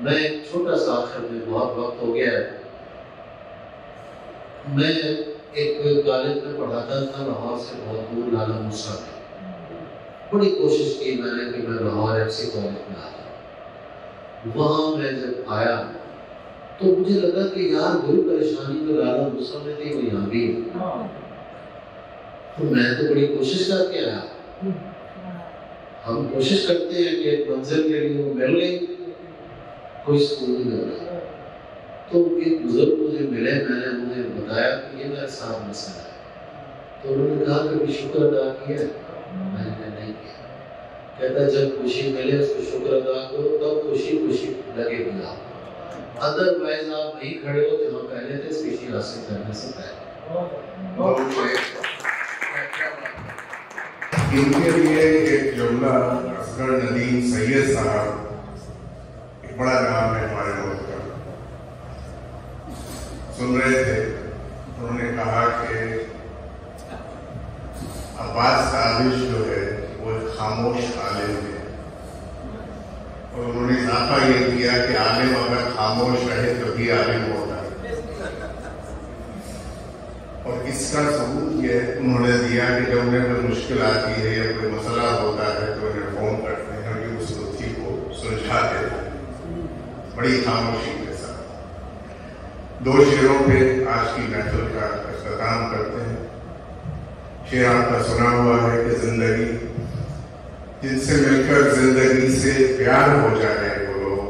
मैं एक छोटा सा आखिर में, बहुत वक्त हो गया है, मैं एक कॉलेज में पढ़ाता था लाहौर से बहुत दूर, लाला मूसा में। बड़ी कोशिश की मैंने कि मैं लाहौर FC कॉलेज में आ जाऊँ। वहाँ मैं जब आया तो मुझे लगा कि यार वही परेशानी जो लाला मूसा में थी वो यहाँ भी है। तो मैं तो बड़ी कोशिश करके आया। हम कोशिश करते हैं कि एक मंजिल के लिए वो मिल गई, कोई स्कूल नहीं मिल रहा। तो एक बुजुर्ग मुझे मिले, मैंने उन्हें बताया कि ये मेरे साथ मसला है। तो उन्होंने कहा कभी शुक्र अदा किया? मैंने नहीं किया। कहता है जब खुशी मिले उसको शुक्र अदा करो, तब खुशी खुशी लगेगी आपको। अदरवाइज आप नहीं खड़े हो जहाँ पहले थे खुशी हासिल करने से पहले। इनके लिए एक जुमला असगर नदीम सैयद साहब, एक बड़ा नाम है हमारे मुल्क का, सुन रहे थे। उन्होंने कहा कि अब्बास साबिश जो है वो एक खामोश आलिम है, और उन्होंने इजाफा ये किया कि आलिम अगर खामोश रहे तो भी आलिम होता है। और इसका सबूत ये उन्होंने दिया कि जब उन्हें कोई मुश्किल आती है या कोई मसला होता है तो उन्हें फोन करते हैं और ये उस मुद्दे को सुलझा देते हैं बड़ी खामोशी के साथ। 2 शेरों पे आज की महफिल का इख्तिताम करते हैं। शेर आपका सुना हुआ है कि जिंदगी जिनसे मिलकर जिंदगी से प्यार हो जाए वो लोग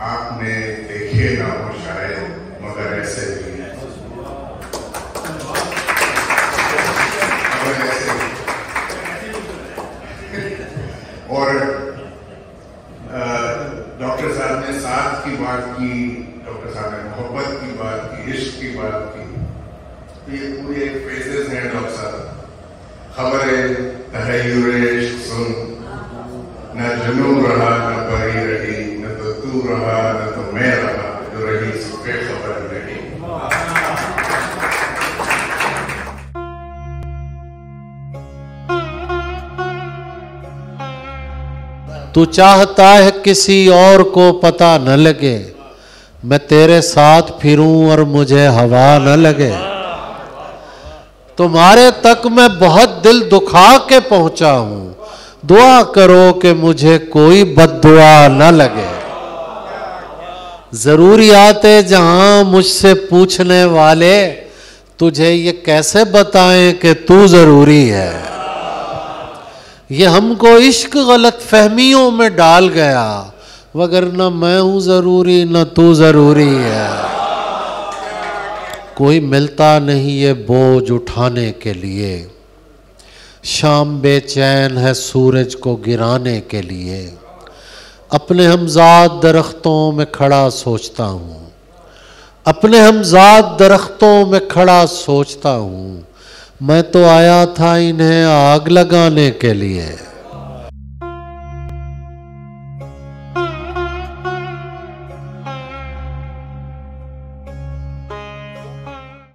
आपने देखे ना हो शायद, मगर ऐसे भी हैं। और डॉक्टर साहब ने साथ की बात की, डॉक्टर साहब ने मोहब्बत की बात की, इश्क की बात की। ये पूरे एक फेजेस हैं डॉक्टर साहब। खबरें तहय्युर सुन, न जुनून रहा न परी रही, न तो तू रहा न तो मैं रहा, जो रही सुखे खबर नहीं। तू चाहता है किसी और को पता न लगे, मैं तेरे साथ फिरूं और मुझे हवा न लगे। तुम्हारे तक मैं बहुत दिल दुखा के पहुंचा हूं, दुआ करो कि मुझे कोई बद्दुआ न लगे। जरूरियाते जहां मुझसे पूछने वाले, तुझे ये कैसे बताएं कि तू जरूरी है। ये हमको इश्क गलत फहमियों में डाल गया, वगरना मैं हूं जरूरी न तू जरूरी है। कोई मिलता नहीं ये बोझ उठाने के लिए, शाम बेचैन है सूरज को गिराने के लिए। अपने हमजाद दरख्तों में खड़ा सोचता हूँ, अपने हमजाद दरख्तों में खड़ा सोचता हूँ, मैं तो आया था इन्हें आग लगाने के लिए।